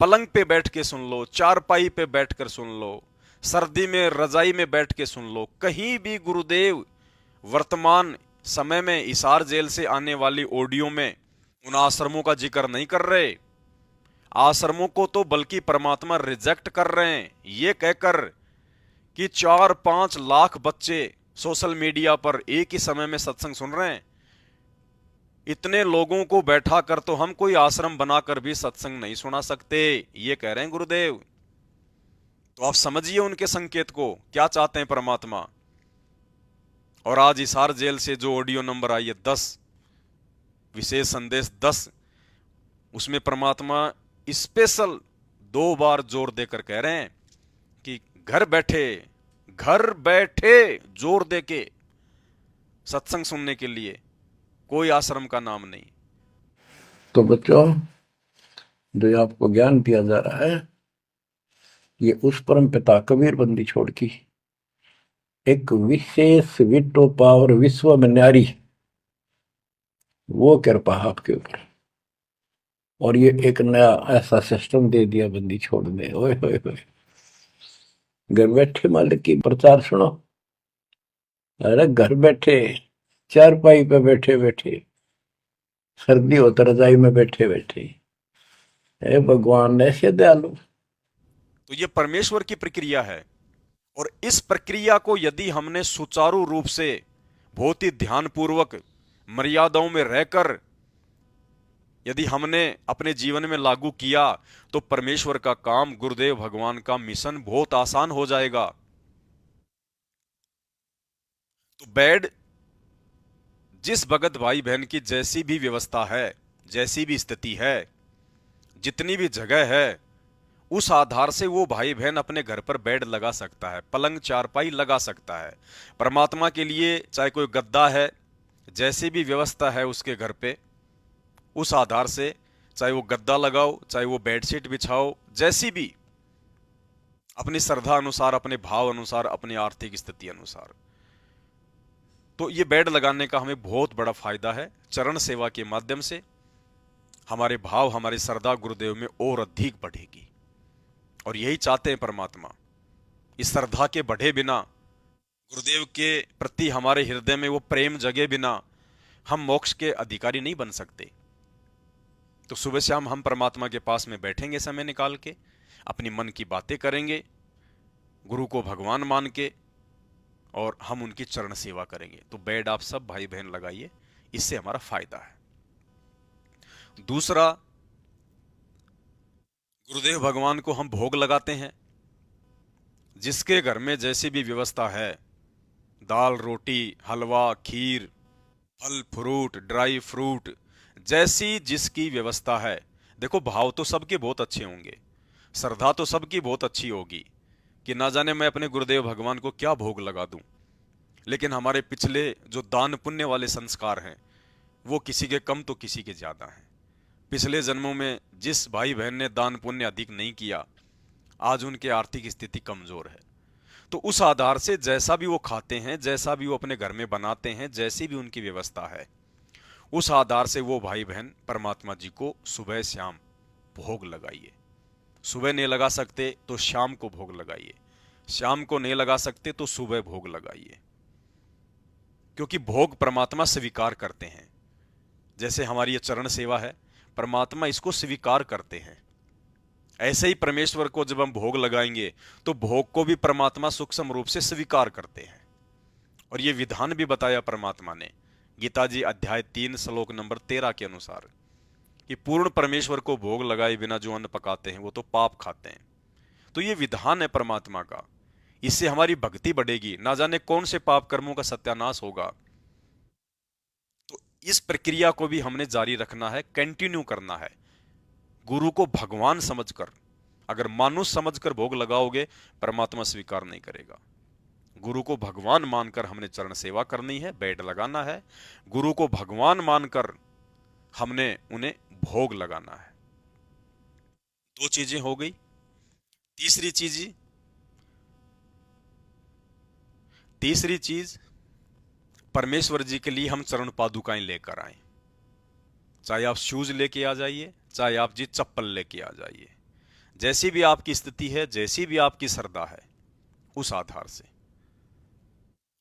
Speaker 1: पलंग पे बैठ के सुन लो, चारपाई पे बैठकर सुन लो, सर्दी में रजाई में बैठ के सुन लो, कहीं भी। गुरुदेव वर्तमान समय में हिसार जेल से आने वाली ऑडियो में उन आश्रमों का जिक्र नहीं कर रहे। आश्रमों को तो बल्कि परमात्मा रिजेक्ट कर रहे हैं, ये कहकर कि 4-5 लाख बच्चे सोशल मीडिया पर एक ही समय में सत्संग सुन रहे हैं। इतने लोगों को बैठा कर तो हम कोई आश्रम बनाकर भी सत्संग नहीं सुना सकते, ये कह रहे हैं गुरुदेव। तो आप समझिए उनके संकेत को, क्या चाहते हैं परमात्मा। और आज हिसार जेल से जो ऑडियो नंबर आई है 10, विशेष संदेश 10, उसमें परमात्मा स्पेशल 2 बार जोर देकर कह रहे हैं कि घर बैठे जोर देके सत्संग सुनने के लिए, कोई आश्रम का नाम नहीं।
Speaker 3: तो बच्चों, जो आपको ज्ञान दिया जा रहा है, ये उस परम पिता कबीर बंदी छोड़ की एक विशेष विटो पावर विश्व में न्यारी, वो कृपा आपके ऊपर। और ये एक नया ऐसा सिस्टम दे दिया बंदी छोड़ने। ओए होए होए, घर बैठे मालिक की प्रचार सुनो। अरे घर बैठे, चारपाई पे बैठे बैठे, सर्दी हो तो रजाई में बैठे बैठे। हे भगवान ऐसे दयालु।
Speaker 1: तो ये परमेश्वर की प्रक्रिया है। और इस प्रक्रिया को यदि हमने सुचारू रूप से, बहुत ही ध्यानपूर्वक, मर्यादाओं में रहकर यदि हमने अपने जीवन में लागू किया, तो परमेश्वर का काम, गुरुदेव भगवान का मिशन बहुत आसान हो जाएगा। तो बेड, जिस भगत भाई बहन की जैसी भी व्यवस्था है, जैसी भी स्थिति है, जितनी भी जगह है, उस आधार से वो भाई बहन अपने घर पर बेड लगा सकता है, पलंग चारपाई लगा सकता है। परमात्मा के लिए चाहे कोई गद्दा है, जैसी भी व्यवस्था है उसके घर पे, उस आधार से चाहे वो गद्दा लगाओ, चाहे वो बेडशीट बिछाओ, जैसी भी, अपनी श्रद्धा अनुसार, अपने भाव अनुसार, अपनी आर्थिक स्थिति अनुसार। तो ये बेड लगाने का हमें बहुत बड़ा फायदा है। चरण सेवा के माध्यम से हमारे भाव, हमारी श्रद्धा गुरुदेव में और अधिक बढ़ेगी। और यही चाहते हैं परमात्मा। इस श्रद्धा के बढ़े बिना, गुरुदेव के प्रति हमारे हृदय में वो प्रेम जगे बिना, हम मोक्ष के अधिकारी नहीं बन सकते। तो सुबह शाम हम परमात्मा के पास में बैठेंगे, समय निकाल के अपनी मन की बातें करेंगे, गुरु को भगवान मान के, और हम उनकी चरण सेवा करेंगे। तो बेड आप सब भाई बहन लगाइए, इससे हमारा फायदा है। दूसरा, गुरुदेव भगवान को हम भोग लगाते हैं। जिसके घर में जैसी भी व्यवस्था है, दाल रोटी, हलवा, खीर, फल फ्रूट, ड्राई फ्रूट, जैसी जिसकी व्यवस्था है। देखो, भाव तो सबके बहुत अच्छे होंगे, श्रद्धा तो सबकी बहुत अच्छी होगी कि ना जाने मैं अपने गुरुदेव भगवान को क्या भोग लगा दूं। लेकिन हमारे पिछले जो दान पुण्य वाले संस्कार हैं, वो किसी के कम तो किसी के ज्यादा हैं। पिछले जन्मों में जिस भाई बहन ने दान पुण्य अधिक नहीं किया, आज उनकी आर्थिक स्थिति कमजोर है। तो उस आधार से जैसा भी वो खाते हैं, जैसा भी वो अपने घर में बनाते हैं, जैसी भी उनकी व्यवस्था है, उस आधार से वो भाई बहन परमात्मा जी को सुबह शाम भोग लगाइए। सुबह नहीं लगा सकते तो शाम को भोग लगाइए, शाम को नहीं लगा सकते तो सुबह भोग लगाइए। क्योंकि भोग परमात्मा स्वीकार करते हैं। जैसे हमारी ये चरण सेवा है, परमात्मा इसको स्वीकार करते हैं। ऐसे ही परमेश्वर को जब हम भोग लगाएंगे तो भोग को भी परमात्मा सूक्ष्म रूप से स्वीकार करते हैं। और ये विधान भी बताया परमात्मा ने गीता जी अध्याय 3 श्लोक नंबर 13 के अनुसार कि पूर्ण परमेश्वर को भोग लगाए बिना जो अन्न पकाते हैं वो तो पाप खाते हैं। तो ये विधान है परमात्मा का, इससे हमारी भक्ति बढ़ेगी, ना जाने कौन से पाप कर्मों का सत्यानाश होगा। तो इस प्रक्रिया को भी हमने जारी रखना है, कंटिन्यू करना है। गुरु को भगवान समझकर, अगर मानुष समझकर भोग लगाओगे परमात्मा स्वीकार नहीं करेगा। गुरु को भगवान मानकर हमने चरण सेवा करनी है, बेड लगाना है। गुरु को भगवान मानकर हमने उन्हें भोग लगाना है। दो चीजें हो गई। तीसरी चीज परमेश्वर जी के लिए हम चरण पादुकाएं लेकर आए। चाहे आप शूज लेके आ जाइए, चाहे आप जी चप्पल लेके आ जाइए, जैसी भी आपकी स्थिति है, जैसी भी आपकी श्रद्धा है, उस आधार से।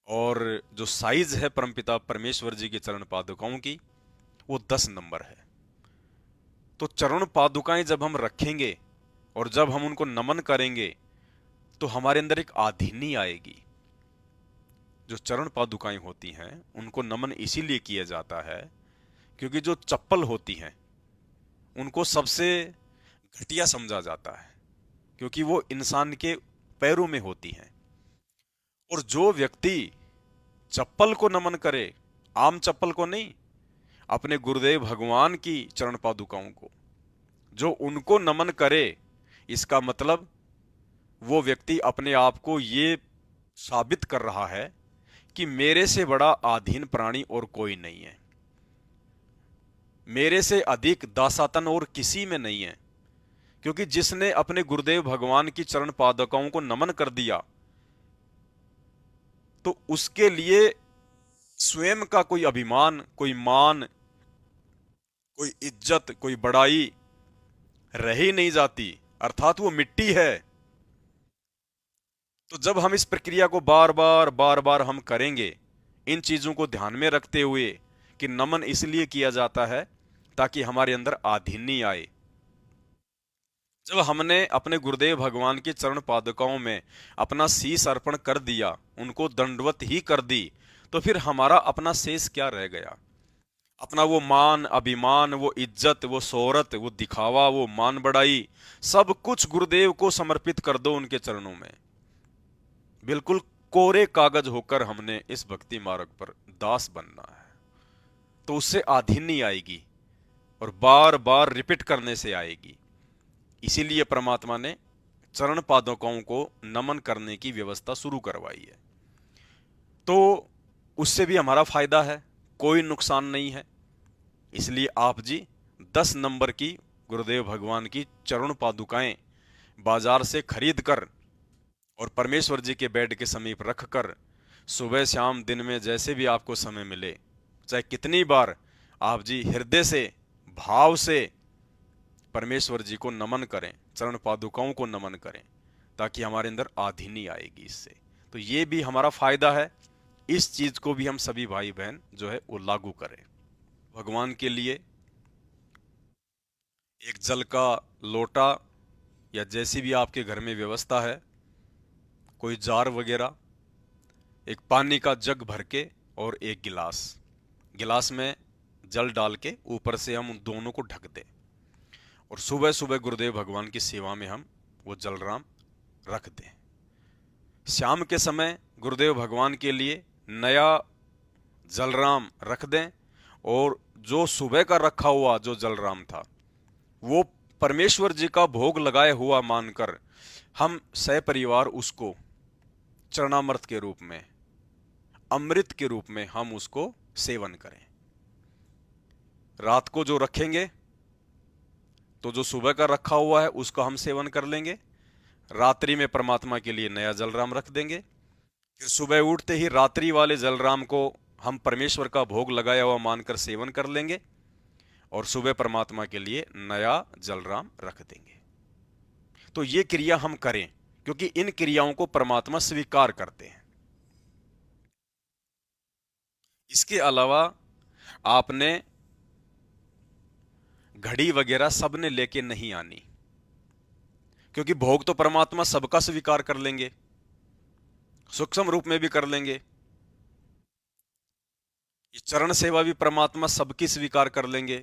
Speaker 1: और जो साइज है परमपिता परमेश्वर जी के चरण पादुकाओं की, वो 10 नंबर है। तो चरण पादुकाएं जब हम रखेंगे और जब हम उनको नमन करेंगे तो हमारे अंदर एक आधीनी आएगी। जो चरण पादुकाएं होती हैं उनको नमन इसीलिए किया जाता है क्योंकि जो चप्पल होती हैं उनको सबसे घटिया समझा जाता है, क्योंकि वो इंसान के पैरों में होती हैं। और जो व्यक्ति चप्पल को नमन करे, आम चप्पल को नहीं, अपने गुरुदेव भगवान की चरण पादुकाओं को, जो उनको नमन करे, इसका मतलब वो व्यक्ति अपने आप को ये साबित कर रहा है कि मेरे से बड़ा आधीन प्राणी और कोई नहीं है, मेरे से अधिक दासातन और किसी में नहीं है। क्योंकि जिसने अपने गुरुदेव भगवान की चरण पादुकाओं को नमन कर दिया तो उसके लिए स्वयं का कोई अभिमान, कोई मान, कोई इज्जत, कोई बड़ाई रह ही नहीं जाती, अर्थात वो मिट्टी है। तो जब हम इस प्रक्रिया को बार बार हम करेंगे, इन चीजों को ध्यान में रखते हुए कि नमन इसलिए किया जाता है ताकि हमारे अंदर आधीनी आए। जब हमने अपने गुरुदेव भगवान के चरण पादुकाओं में अपना शीश अर्पण कर दिया, उनको दंडवत ही कर दी, तो फिर हमारा अपना शेष क्या रह गया? अपना वो मान, अभिमान, वो इज्जत, वो शोहरत, वो दिखावा, वो मान बढ़ाई, सब कुछ गुरुदेव को समर्पित कर दो उनके चरणों में। बिल्कुल कोरे कागज होकर हमने इस भक्ति मार्ग पर दास बनना है। तो उससे आधीनी आएगी और बार बार रिपीट करने से आएगी। इसीलिए परमात्मा ने चरण पादुकाओं को नमन करने की व्यवस्था शुरू करवाई है। तो उससे भी हमारा फायदा है, कोई नुकसान नहीं है। इसलिए आप जी 10 नंबर की गुरुदेव भगवान की चरण पादुकाएं बाजार से खरीद कर और परमेश्वर जी के बेड के समीप रखकर सुबह शाम दिन में जैसे भी आपको समय मिले, चाहे कितनी बार, आप जी हृदय से, भाव से परमेश्वर जी को नमन करें, चरण पादुकाओं को नमन करें, ताकि हमारे अंदर आधीनी आएगी इससे। तो ये भी हमारा फायदा है। इस चीज को भी हम सभी भाई बहन जो है वो लागू करें। भगवान के लिए एक जल का लोटा या जैसी भी आपके घर में व्यवस्था है, कोई जार वगैरह, एक पानी का जग भर के और एक गिलास में जल डाल के ऊपर से हम उन दोनों को ढक दें और सुबह सुबह गुरुदेव भगवान की सेवा में हम वो जलराम रख दें। शाम के समय गुरुदेव भगवान के लिए नया जलराम रख दें और जो सुबह का रखा हुआ जो जलराम था वो परमेश्वर जी का भोग लगाए हुआ मानकर हम सहपरिवार उसको चरणामृत के रूप में, अमृत के रूप में हम उसको सेवन करें। रात को जो रखेंगे तो जो सुबह का रखा हुआ है उसका हम सेवन कर लेंगे, रात्रि में परमात्मा के लिए नया जलराम रख देंगे, फिर सुबह उठते ही रात्रि वाले जलराम को हम परमेश्वर का भोग लगाया हुआ मानकर सेवन कर लेंगे और सुबह परमात्मा के लिए नया जलराम रख देंगे। तो ये क्रिया हम करें क्योंकि इन क्रियाओं को परमात्मा स्वीकार करते हैं। इसके अलावा आपने घड़ी वगैरह सब ने लेके नहीं आनी, क्योंकि भोग तो परमात्मा सबका स्वीकार कर लेंगे, सूक्ष्म रूप में भी कर लेंगे। ये चरण सेवा भी परमात्मा सबकी स्वीकार कर लेंगे,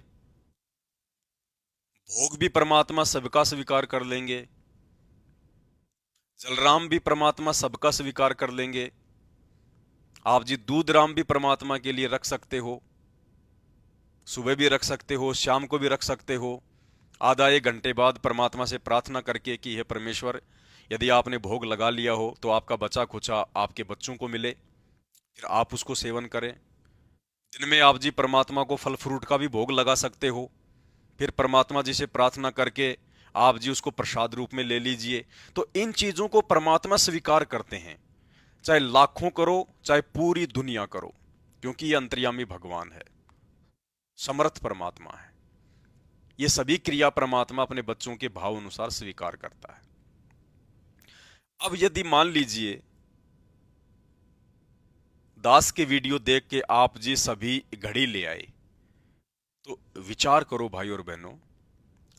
Speaker 1: भोग भी परमात्मा सबका स्वीकार कर लेंगे, जलराम भी परमात्मा सबका स्वीकार कर लेंगे। आप जी दूध राम भी परमात्मा के लिए रख सकते हो, सुबह भी रख सकते हो, शाम को भी रख सकते हो, आधा एक घंटे बाद परमात्मा से प्रार्थना करके कि हे परमेश्वर, यदि आपने भोग लगा लिया हो तो आपका बचा खुचा आपके बच्चों को मिले, फिर आप उसको सेवन करें। दिन में आप जी परमात्मा को फल फ्रूट का भी भोग लगा सकते हो, फिर परमात्मा जी से प्रार्थना करके आप जी उसको प्रसाद रूप में ले लीजिए। तो इन चीजों को परमात्मा स्वीकार करते हैं, चाहे लाखों करो चाहे पूरी दुनिया करो, क्योंकि ये अंतर्यामी भगवान है, समर्थ परमात्मा है। ये सभी क्रिया परमात्मा अपने बच्चों के भाव अनुसार स्वीकार करता है। अब यदि मान लीजिए दास के वीडियो देख के आप जी सभी घड़ी ले आए, तो विचार करो भाई और बहनों,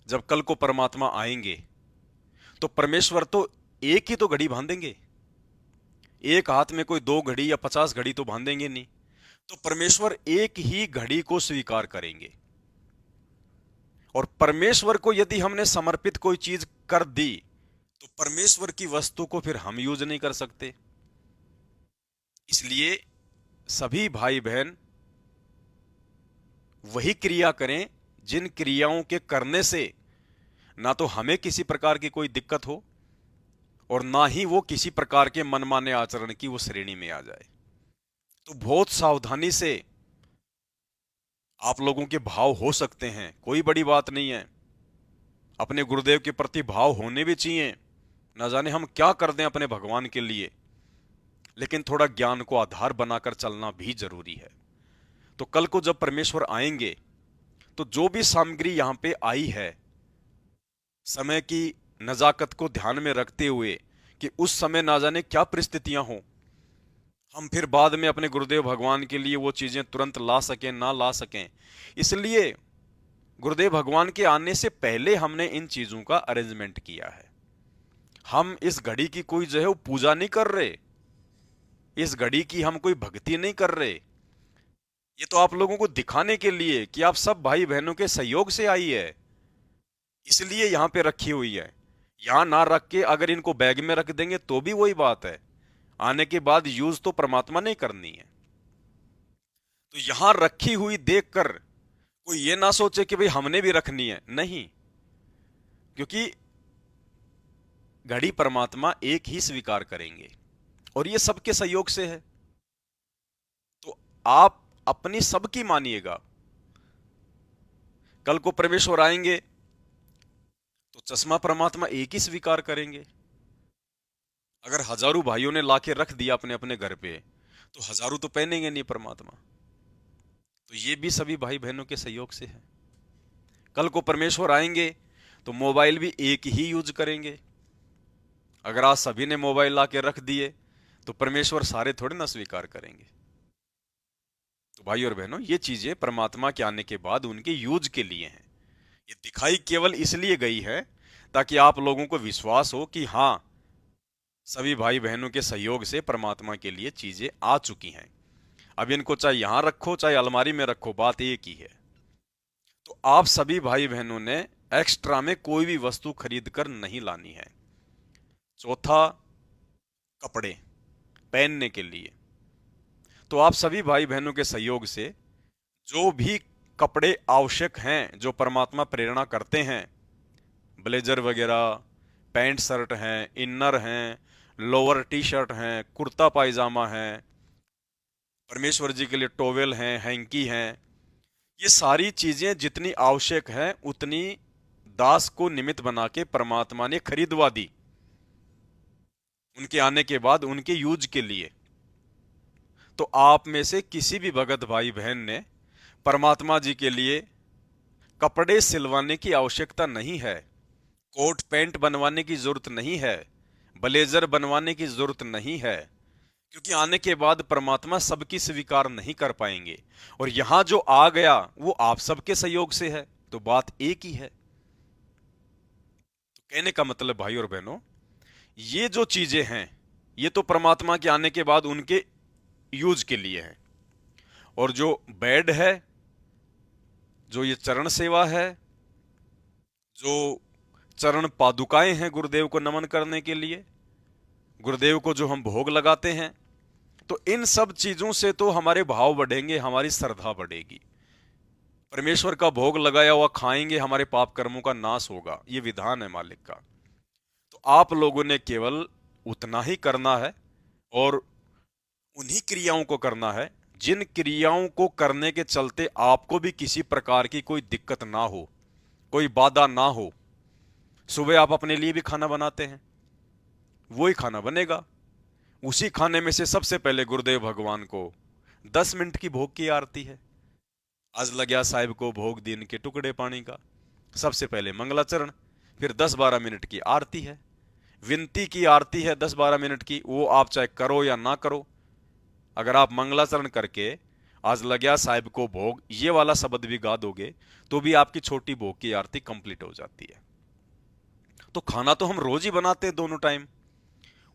Speaker 1: जब कल को परमात्मा आएंगे तो परमेश्वर तो एक ही तो घड़ी बांधेंगे, एक हाथ में कोई 2 घड़ी या 50 घड़ी तो बांधेंगे नहीं। तो परमेश्वर एक ही घड़ी को स्वीकार करेंगे, और परमेश्वर को यदि हमने समर्पित कोई चीज कर दी तो परमेश्वर की वस्तु को फिर हम यूज नहीं कर सकते। इसलिए सभी भाई बहन वही क्रिया करें जिन क्रियाओं के करने से ना तो हमें किसी प्रकार की कोई दिक्कत हो और ना ही वो किसी प्रकार के मनमाने आचरण की वो श्रेणी में आ जाए। तो बहुत सावधानी से आप लोगों के भाव हो सकते हैं, कोई बड़ी बात नहीं है। अपने गुरुदेव के प्रति भाव होने भी चाहिए, ना जाने हम क्या कर दें अपने भगवान के लिए, लेकिन थोड़ा ज्ञान को आधार बनाकर चलना भी जरूरी है। तो कल को जब परमेश्वर आएंगे तो जो भी सामग्री यहां पे आई है, समय की नजाकत को ध्यान में रखते हुए कि उस समय ना जाने क्या परिस्थितियां हो, हम फिर बाद में अपने गुरुदेव भगवान के लिए वो चीजें तुरंत ला सकें ना ला सकें, इसलिए गुरुदेव भगवान के आने से पहले हमने इन चीजों का अरेंजमेंट किया है। हम इस घड़ी की कोई जो है वो पूजा नहीं कर रहे, इस घड़ी की हम कोई भक्ति नहीं कर रहे, ये तो आप लोगों को दिखाने के लिए कि आप सब भाई बहनों के सहयोग से आई है, इसलिए यहां पे रखी हुई है। यहां ना रख के अगर इनको बैग में रख देंगे तो भी वही बात है, आने के बाद यूज तो परमात्मा ने करनी है। तो यहां रखी हुई देखकर कोई ये ना सोचे कि भाई हमने भी रखनी है, नहीं, क्योंकि घड़ी परमात्मा एक ही स्वीकार करेंगे और ये सबके सहयोग से है। तो आप अपनी सबकी मानिएगा, कल को परमेश्वर आएंगे तो चश्मा परमात्मा एक ही स्वीकार करेंगे। अगर हजारों भाइयों ने लाके रख दिया अपने अपने घर पे तो हजारों तो पहनेंगे नहीं परमात्मा, तो ये भी सभी भाई बहनों के सहयोग से है। कल को परमेश्वर आएंगे तो मोबाइल भी एक ही यूज करेंगे। अगर आज सभी ने मोबाइल लाके रख दिए तो परमेश्वर सारे थोड़े ना स्वीकार करेंगे। तो भाई और बहनों, ये चीजें परमात्मा के आने के बाद उनके यूज के लिए हैं। ये दिखाई केवल इसलिए गई है ताकि आप लोगों को विश्वास हो कि हां, सभी भाई बहनों के सहयोग से परमात्मा के लिए चीजें आ चुकी हैं। अब इनको चाहे यहां रखो चाहे अलमारी में रखो, बात एक ही है। तो आप सभी भाई बहनों ने एक्स्ट्रा में कोई भी वस्तु खरीद कर नहीं लानी है। चौथा, कपड़े पहनने के लिए, तो आप सभी भाई बहनों के सहयोग से जो भी कपड़े आवश्यक हैं, जो परमात्मा प्रेरणा करते हैं, ब्लेजर वगैरह, पैंट शर्ट हैं, इनर हैं, लोअर टी शर्ट हैं, कुर्ता पायजामा है, परमेश्वर जी के लिए टॉवेल हैं, हैंकी हैं, ये सारी चीजें जितनी आवश्यक हैं उतनी दास को निमित्त बना के परमात्मा ने खरीदवा दी उनके आने के बाद उनके यूज के लिए। तो आप में से किसी भी भगत भाई बहन ने परमात्मा जी के लिए कपड़े सिलवाने की आवश्यकता नहीं है, कोट पैंट बनवाने की जरूरत नहीं है, ब्लेजर बनवाने की जरूरत नहीं है, क्योंकि आने के बाद परमात्मा सबकी स्वीकार नहीं कर पाएंगे। और यहां जो आ गया वो आप सबके सहयोग से है, तो बात एक ही है। तो कहने का मतलब भाई और बहनों, ये जो चीजें हैं ये तो परमात्मा के आने के बाद उनके यूज के लिए है। और जो बेड है, जो ये चरण सेवा है, जो चरण पादुकाएं हैं गुरुदेव को नमन करने के लिए, गुरुदेव को जो हम भोग लगाते हैं, तो इन सब चीजों से तो हमारे भाव बढ़ेंगे, हमारी श्रद्धा बढ़ेगी। परमेश्वर का भोग लगाया हुआ खाएंगे, हमारे पाप कर्मों का नाश होगा, ये विधान है मालिक का। तो आप लोगों ने केवल उतना ही करना है और उन्हीं क्रियाओं को करना है जिन क्रियाओं को करने के चलते आपको भी किसी प्रकार की कोई दिक्कत ना हो, कोई बाधा ना हो। सुबह आप अपने लिए भी खाना बनाते हैं, वही खाना बनेगा। उसी खाने में से सबसे पहले गुरुदेव भगवान को 10 मिनट की भोग की आरती है। आज लग्या साहिब को भोग दीन के टुकड़े पानी का, सबसे पहले मंगलाचरण, फिर 10-12 मिनट की आरती है, विनती की आरती है 10-12 मिनट की। वो आप चाहे करो या ना करो, अगर आप मंगलाचरण करके आज लग्या साहिब को भोग ये वाला शब्द भी गा दोगे तो भी आपकी छोटी भोग की आरती कंप्लीट हो जाती है। तो खाना तो हम रोज ही बनाते हैं दोनों टाइम,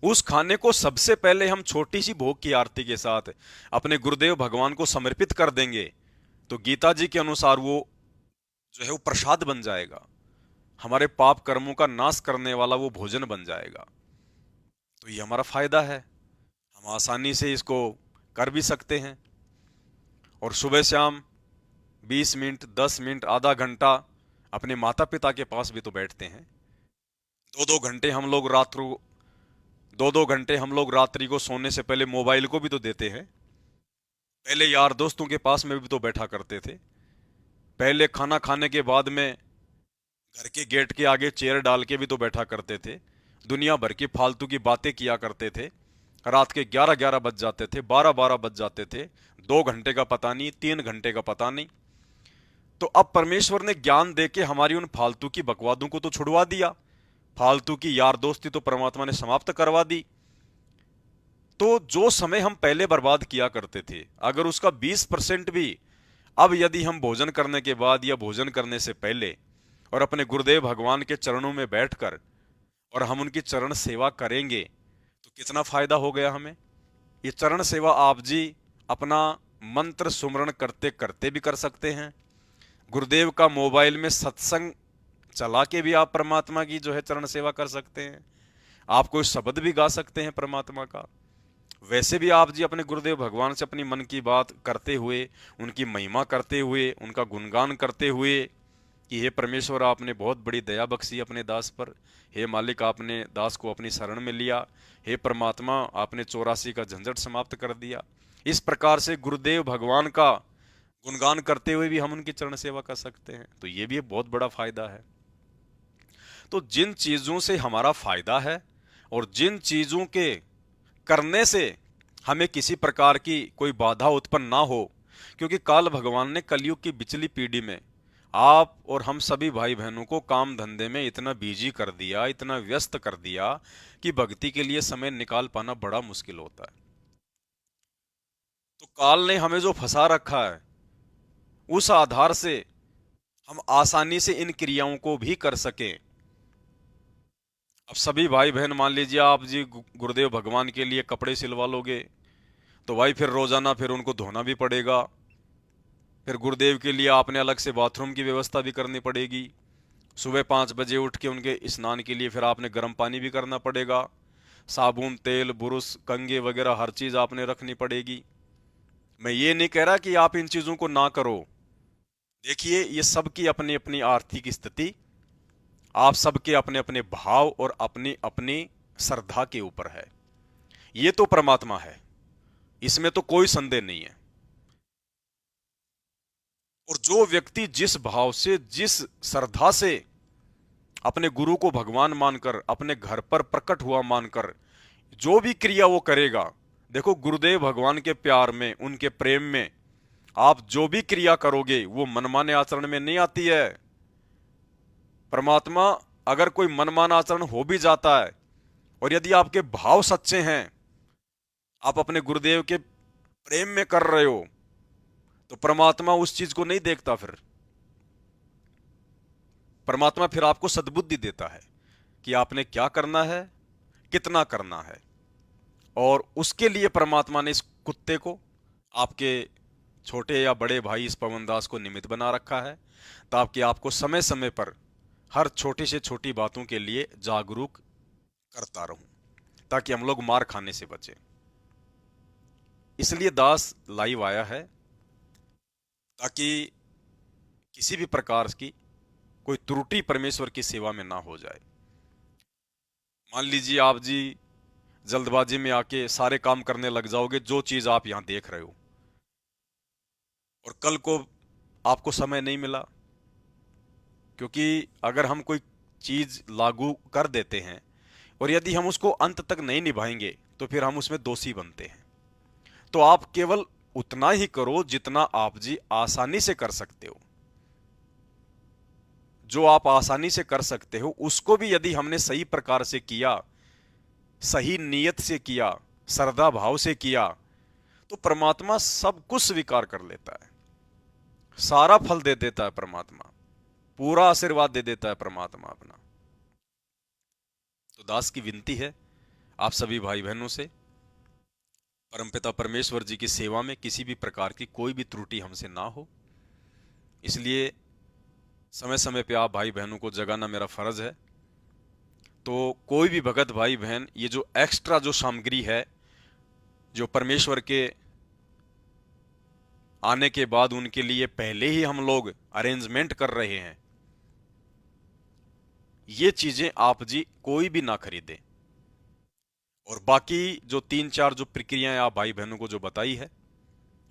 Speaker 1: उस खाने को सबसे पहले हम छोटी सी भोग की आरती के साथ अपने गुरुदेव भगवान को समर्पित कर देंगे तो गीता जी के अनुसार वो जो है वो प्रसाद बन जाएगा, हमारे पाप कर्मों का नाश करने वाला वो भोजन बन जाएगा। तो ये हमारा फायदा है, हम आसानी से इसको कर भी सकते हैं। और सुबह शाम 20 मिनट, 10 मिनट, आधा घंटा अपने माता पिता के पास भी तो बैठते हैं। 2-2 घंटे हम लोग रात्रि को सोने से पहले मोबाइल को भी तो देते हैं। पहले यार दोस्तों के पास में भी तो बैठा करते थे। पहले खाना खाने के बाद में घर के गेट के आगे चेयर डाल के भी तो बैठा करते थे, दुनिया भर की फालतू की बातें किया करते थे। रात के 11-11 बज जाते थे, 12-12 बज जाते थे, 2 घंटे का पता नहीं, 3 घंटे का पता नहीं। तो अब परमेश्वर ने ज्ञान देके हमारी उन फालतू की बकवादों को तो छुड़वा दिया, फालतू की यार दोस्ती तो परमात्मा ने समाप्त करवा दी। तो जो समय हम पहले बर्बाद किया करते थे, अगर उसका 20% भी अब यदि हम भोजन करने के बाद या भोजन करने से पहले और अपने गुरुदेव भगवान के चरणों में बैठकर और हम उनकी चरण सेवा करेंगे तो कितना फायदा हो गया हमें। ये चरण सेवा आप जी अपना मंत्र सुमरण करते करते भी कर सकते हैं। गुरुदेव का मोबाइल में सत्संग चला के भी आप परमात्मा की जो है चरण सेवा कर सकते हैं। आप कोई शब्द भी गा सकते हैं परमात्मा का। वैसे भी आप जी अपने गुरुदेव भगवान से अपनी मन की बात करते हुए, उनकी महिमा करते हुए, उनका गुणगान करते हुए कि हे परमेश्वर, आपने बहुत बड़ी दया बख्शी अपने दास पर, हे मालिक, आपने दास को अपनी शरण में लिया, हे परमात्मा, आपने 84 का झंझट समाप्त कर दिया। इस प्रकार से गुरुदेव भगवान का गुणगान करते हुए भी हम उनकी चरण सेवा कर सकते हैं। तो ये भी एक बहुत बड़ा फायदा है। तो जिन चीजों से हमारा फायदा है और जिन चीजों के करने से हमें किसी प्रकार की कोई बाधा उत्पन्न ना हो, क्योंकि काल भगवान ने कलयुग की बिचली पीढ़ी में आप और हम सभी भाई बहनों को काम धंधे में इतना बिजी कर दिया, इतना व्यस्त कर दिया कि भक्ति के लिए समय निकाल पाना बड़ा मुश्किल होता है। तो काल ने हमें जो फंसा रखा है, उस आधार से हम आसानी से इन क्रियाओं को भी कर सकें। अब सभी भाई बहन, मान लीजिए आप जी गुरुदेव भगवान के लिए कपड़े सिलवा लोगे तो भाई फिर रोजाना फिर उनको धोना भी पड़ेगा, फिर गुरुदेव के लिए आपने अलग से बाथरूम की व्यवस्था भी करनी पड़ेगी। सुबह 5 बजे उठ के उनके स्नान के लिए फिर आपने गर्म पानी भी करना पड़ेगा, साबुन, तेल, बुरुश, कंघे वगैरह हर चीज आपने रखनी पड़ेगी। मैं ये नहीं कह रहा कि आप इन चीजों को ना करो। देखिए, ये सबकी अपनी अपनी आर्थिक स्थिति, आप सबके अपने अपने भाव और अपनी अपनी श्रद्धा के ऊपर है। ये तो परमात्मा है, इसमें तो कोई संदेह नहीं है। और जो व्यक्ति जिस भाव से, जिस श्रद्धा से अपने गुरु को भगवान मानकर, अपने घर पर प्रकट हुआ मानकर जो भी क्रिया वो करेगा, देखो गुरुदेव भगवान के प्यार में, उनके प्रेम में आप जो भी क्रिया करोगे वो मनमाने आचरण में नहीं आती है। परमात्मा, अगर कोई मनमाना आचरण हो भी जाता है और यदि आपके भाव सच्चे हैं, आप अपने गुरुदेव के प्रेम में कर रहे हो, तो परमात्मा उस चीज को नहीं देखता। फिर परमात्मा फिर आपको सद्बुद्धि देता है कि आपने क्या करना है, कितना करना है। और उसके लिए परमात्मा ने इस कुत्ते को, आपके छोटे या बड़े भाई इस पवनदास को निमित्त बना रखा है, ताकि आपको समय समय पर हर छोटी से छोटी बातों के लिए जागरूक करता रहूं, ताकि हम लोग मार खाने से बचें। इसलिए दास लाइव आया है, ताकि किसी भी प्रकार की कोई त्रुटि परमेश्वर की सेवा में ना हो जाए। मान लीजिए आप जी जल्दबाजी में आके सारे काम करने लग जाओगे जो चीज आप यहां देख रहे हो, और कल को आपको समय नहीं मिला, क्योंकि अगर हम कोई चीज लागू कर देते हैं और यदि हम उसको अंत तक नहीं निभाएंगे तो फिर हम उसमें दोषी बनते हैं। तो आप केवल उतना ही करो जितना आप जी आसानी से कर सकते हो। जो आप आसानी से कर सकते हो उसको भी यदि हमने सही प्रकार से किया, सही नीयत से किया, श्रद्धा भाव से किया, तो परमात्मा सब कुछ स्वीकार कर लेता है, सारा फल दे देता है परमात्मा, पूरा आशीर्वाद दे देता है परमात्मा अपना। तो दास की विनती है आप सभी भाई बहनों से, परमपिता परमेश्वर जी की सेवा में किसी भी प्रकार की कोई भी त्रुटि हमसे ना हो, इसलिए समय समय पे आप भाई बहनों को जगाना मेरा फर्ज है। तो कोई भी भगत भाई बहन ये जो एक्स्ट्रा जो सामग्री है, जो परमेश्वर के आने के बाद उनके लिए पहले ही हम लोग अरेंजमेंट कर रहे हैं, ये चीजें आप जी कोई भी ना खरीदे। और बाकी जो 3-4 जो प्रक्रियाएं आप भाई बहनों को जो बताई है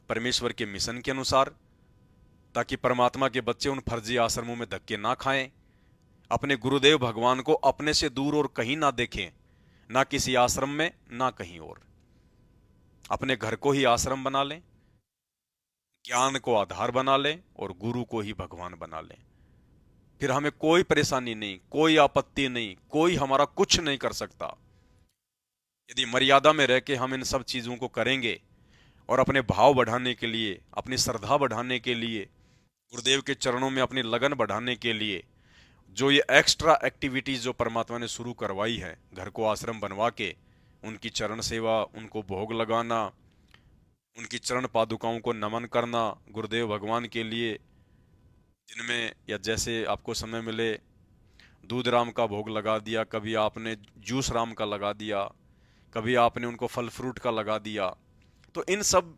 Speaker 1: परमेश्वर के मिशन के अनुसार, ताकि परमात्मा के बच्चे उन फर्जी आश्रमों में धक्के ना खाएं, अपने गुरुदेव भगवान को अपने से दूर और कहीं ना देखें, ना किसी आश्रम में ना कहीं और, अपने घर को ही आश्रम बना लें, ज्ञान को आधार बना लें और गुरु को ही भगवान बना लें। फिर हमें कोई परेशानी नहीं, कोई आपत्ति नहीं, कोई हमारा कुछ नहीं कर सकता। यदि मर्यादा में रह के हम इन सब चीजों को करेंगे और अपने भाव बढ़ाने के लिए, अपनी श्रद्धा बढ़ाने के लिए, गुरुदेव के चरणों में अपनी लगन बढ़ाने के लिए जो ये एक्स्ट्रा एक्टिविटीज जो परमात्मा ने शुरू करवाई है, घर को आश्रम बनवा के उनकी चरण सेवा, उनको भोग लगाना, उनकी चरण पादुकाओं को नमन करना, गुरुदेव भगवान के लिए दिन में या जैसे आपको समय मिले दूध राम का भोग लगा दिया, कभी आपने जूस राम का लगा दिया, कभी आपने उनको फल फ्रूट का लगा दिया। तो इन सब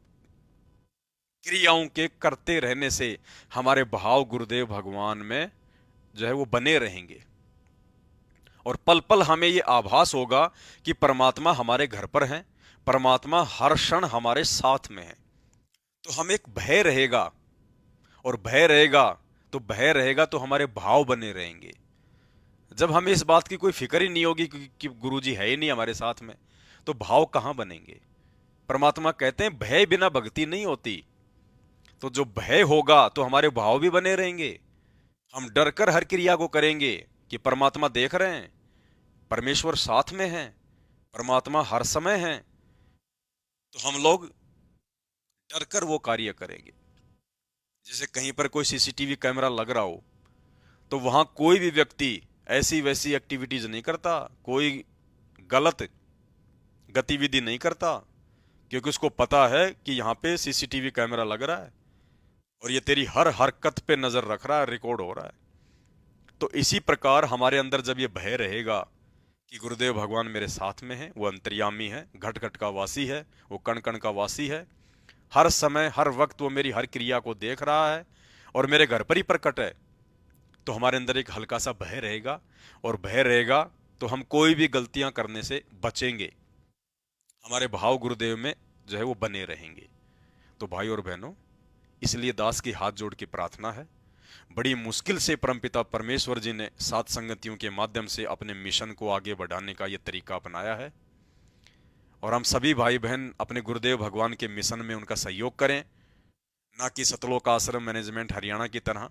Speaker 1: क्रियाओं के करते रहने से हमारे भाव गुरुदेव भगवान में जो है वो बने रहेंगे, और पल पल हमें ये आभास होगा कि परमात्मा हमारे घर पर है, परमात्मा हर क्षण हमारे साथ में है। तो हम एक भय रहेगा, और भय रहेगा तो हमारे भाव बने रहेंगे। जब हमें इस बात की कोई फिक्र ही नहीं होगी कि गुरुजी है ही नहीं हमारे साथ में, तो भाव कहां बनेंगे। परमात्मा कहते हैं भय बिना भक्ति नहीं होती। तो जो भय होगा तो हमारे भाव भी बने रहेंगे, हम डर कर हर क्रिया को करेंगे कि परमात्मा देख रहे हैं, परमेश्वर साथ में है, परमात्मा हर समय है। तो हम लोग डर कर वो कार्य करेंगे। जैसे कहीं पर कोई सीसीटीवी कैमरा लग रहा हो तो वहां कोई भी व्यक्ति ऐसी वैसी एक्टिविटीज नहीं करता, कोई गलत गतिविधि नहीं करता, क्योंकि उसको पता है कि यहाँ पे सीसीटीवी कैमरा लग रहा है और ये तेरी हर हरकत पे नजर रख रहा है, रिकॉर्ड हो रहा है। तो इसी प्रकार हमारे अंदर जब ये भय रहेगा कि गुरुदेव भगवान मेरे साथ में है, वो अंतर्यामी है, घट घट का वासी है, वो कण कण का वासी है, हर समय हर वक्त वो मेरी हर क्रिया को देख रहा है और मेरे घर पर ही प्रकट है, तो हमारे अंदर एक हल्का सा भय रहेगा। और भय रहेगा तो हम कोई भी गलतियां करने से बचेंगे, हमारे भाव गुरुदेव में जो है वो बने रहेंगे। तो भाई और बहनों, इसलिए दास की हाथ जोड़ के प्रार्थना है, बड़ी मुश्किल से परमपिता परमेश्वर जी ने सात संगतियों के माध्यम से अपने मिशन को आगे बढ़ाने का यह तरीका अपनाया है, और हम सभी भाई बहन अपने गुरुदेव भगवान के मिशन में उनका सहयोग करें, ना कि सतलोक आश्रम मैनेजमेंट हरियाणा की तरह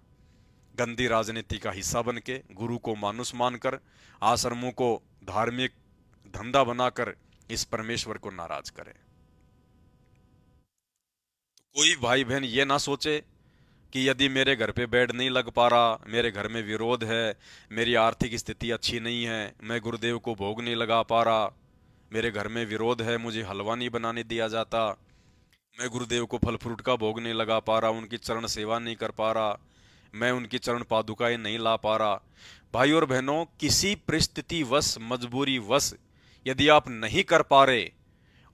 Speaker 1: गंदी राजनीति का हिस्सा बन के गुरु को मानुष मानकर आश्रमों को धार्मिक धंधा बनाकर इस परमेश्वर को नाराज करें। तो कोई भाई बहन ये ना सोचे कि यदि मेरे घर पे बेड नहीं लग पा रहा, मेरे घर में विरोध है, मेरी आर्थिक स्थिति अच्छी नहीं है, मैं गुरुदेव को भोग नहीं लगा पा रहा, मेरे घर में विरोध है, मुझे हलवा नहीं बनाने दिया जाता, मैं गुरुदेव को फल फ्रूट का भोग नहीं लगा पा रहा, उनकी चरण सेवा नहीं कर पा रहा, मैं उनकी चरण पादुकाएं नहीं ला पा रहा। भाई और बहनों, किसी परिस्थिति वश, मजबूरी वश यदि आप नहीं कर पा रहे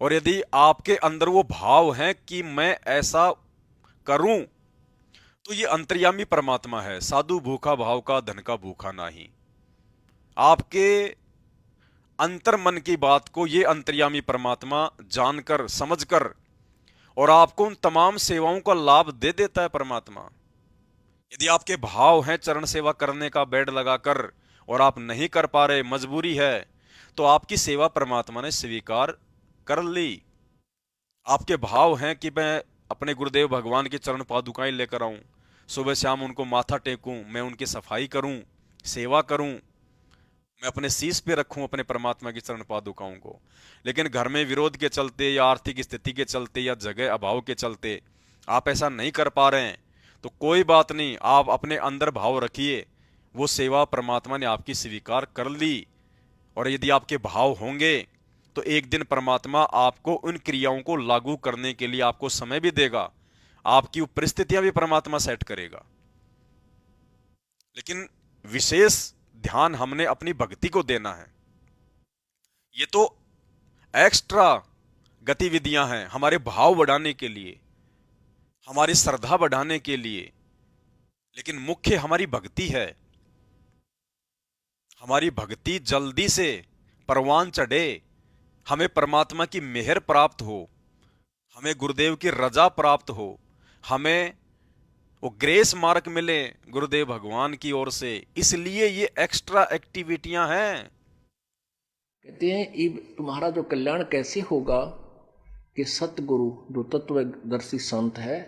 Speaker 1: और यदि आपके अंदर वो भाव है कि मैं ऐसा करूं, तो ये अंतर्यामी परमात्मा है। साधु भूखा भाव का, धन का भूखा नहीं। आपके अंतर मन की बात को ये अंतर्यामी परमात्मा जानकर, समझकर और आपको उन तमाम सेवाओं का लाभ दे देता है परमात्मा। यदि आपके भाव हैं चरण सेवा करने का बेड लगाकर और आप नहीं कर पा रहे, मजबूरी है, तो आपकी सेवा परमात्मा ने स्वीकार कर ली। आपके भाव हैं कि मैं अपने गुरुदेव भगवान की चरण पादुकाएं लेकर आऊं, सुबह शाम उनको माथा टेकूं, मैं उनकी सफाई करूं, सेवा करूं, मैं अपने शीश पे रखूं अपने परमात्मा की चरण पादुकाओं को। लेकिन घर में विरोध के चलते या आर्थिक स्थिति के चलते या जगह अभाव के चलते आप ऐसा नहीं कर पा रहे हैं, तो कोई बात नहीं, आप अपने अंदर भाव रखिए, वो सेवा परमात्मा ने आपकी स्वीकार कर ली। और यदि आपके भाव होंगे तो एक दिन परमात्मा आपको उन क्रियाओं को लागू करने के लिए आपको समय भी देगा, आपकी परिस्थितियां भी परमात्मा सेट करेगा। लेकिन विशेष ध्यान हमने अपनी भक्ति को देना है। ये तो एक्स्ट्रा गतिविधियां हैं हमारे भाव बढ़ाने के लिए, हमारी श्रद्धा बढ़ाने के लिए, लेकिन मुख्य हमारी भक्ति है। हमारी भक्ति जल्दी से परवान चढ़े, हमें परमात्मा की मेहर प्राप्त हो, हमें गुरुदेव की रजा प्राप्त हो, हमें वो ग्रेस मार्क मिले गुरुदेव भगवान की ओर से, इसलिए ये एक्स्ट्रा एक्टिविटियां हैं।
Speaker 2: कहते हैं ये तुम्हारा जो कल्याण कैसे होगा कि सतगुरु जो तत्वदर्शी संत है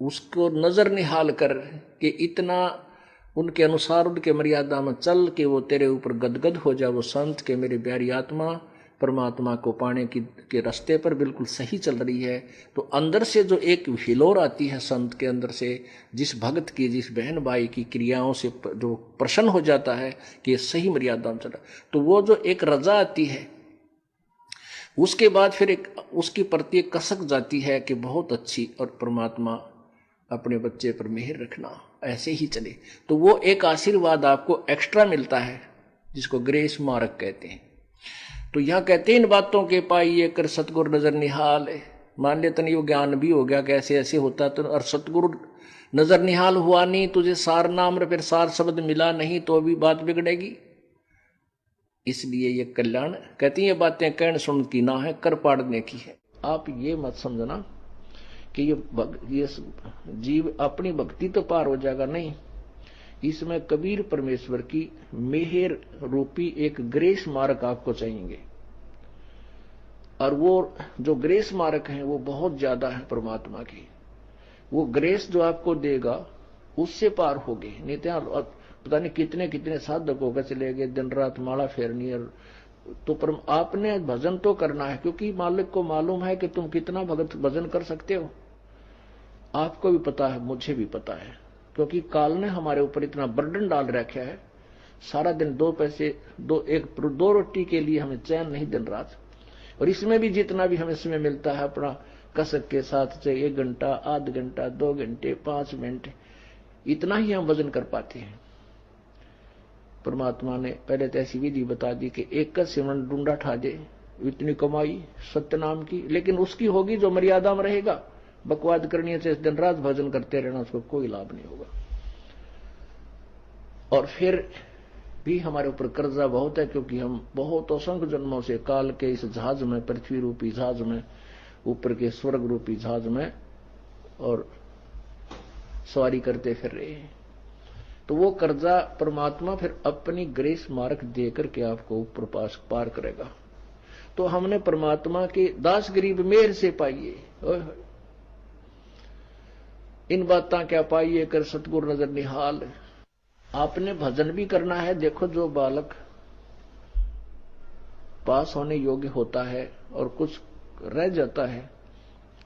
Speaker 2: उसको नजर निहाल कर के इतना उनके अनुसार, उनके मर्यादा में चल के वो तेरे ऊपर गदगद हो जाए। वो संत के मेरी प्यारी आत्मा परमात्मा को पाने के रास्ते पर बिल्कुल सही चल रही है, तो अंदर से जो एक हिलोर आती है संत के अंदर से, जिस भक्त की, जिस बहन भाई की क्रियाओं से जो प्रसन्न हो जाता है कि ये सही मर्यादा में चला, तो वो जो एक रजा आती है, उसके बाद फिर एक उसकी प्रति एक कसक जाती है कि बहुत अच्छी, और परमात्मा अपने बच्चे पर मेहर रखना, ऐसे ही चले। तो वो एक आशीर्वाद आपको एक्स्ट्रा मिलता है जिसको ग्रेस मार्क कहते हैं। तो यहाँ कहते हैं इन बातों के पाइए कर सतगुरु नजर निहाल है। मान लेते नहीं वो ज्ञान भी हो गया कैसे ऐसे होता, तो और सतगुरु नजर निहाल हुआ नहीं, तुझे सार नाम फिर सार शब्द मिला नहीं, तो अभी बात बिगड़ेगी। इसलिए ये कल्याण कहती है बातें कहने सुन की ना है, कर पाड़ने की है। आप ये मत समझना कि ये जीव अपनी भक्ति तो पार हो जाएगा, नहीं। इसमें कबीर परमेश्वर की मेहर रूपी एक ग्रेस मार्क आपको चाहिए, और वो जो ग्रेस मार्क है वो बहुत ज्यादा है परमात्मा की। वो ग्रेस जो आपको देगा उससे पार होगे, नहीं तो पता नहीं कितने कितने साधकों का चले गए दिन रात माला फेरनी, और तो आपने भजन तो करना है, क्योंकि मालिक को मालूम है कि तुम कितना भजन कर सकते हो। आपको भी पता है, मुझे भी पता है, क्योंकि काल ने हमारे ऊपर इतना बर्डन डाल रखा है। सारा दिन दो पैसे, दो रोटी के लिए हमें चैन नहीं दिन रात, और इसमें भी जितना भी हमें समय मिलता है अपना कसक के साथ, चाहे 1 घंटा, आध घंटा, 2 घंटे, 5 मिनट, इतना ही हम वजन कर पाते हैं। परमात्मा ने पहले तो ऐसी विधि बता दी कि एक सिमरन ढूंढा ठा दे, इतनी कमाई सत्य नाम की, लेकिन उसकी होगी जो मर्यादा में रहेगा। बकवाद करनी है, दिन रात भजन करते रहना, उसको कोई लाभ नहीं होगा। और फिर भी हमारे ऊपर कर्जा बहुत है, क्योंकि हम बहुत असंख्य जन्मों से काल के इस जहाज में, पृथ्वी रूपी जहाज में, ऊपर के स्वर्ग रूपी जहाज में और सवारी करते फिर रहे हैं। तो वो कर्जा परमात्मा फिर अपनी ग्रेस मार्क देकर के आपको ऊपर पार करेगा। तो हमने परमात्मा के दास गरीब मेहर से पाइए, इन बातें क्या पाइए कर सतगुरु नजर निहाल। आपने भजन भी करना है। देखो, जो बालक पास होने योग्य होता है और कुछ रह जाता है,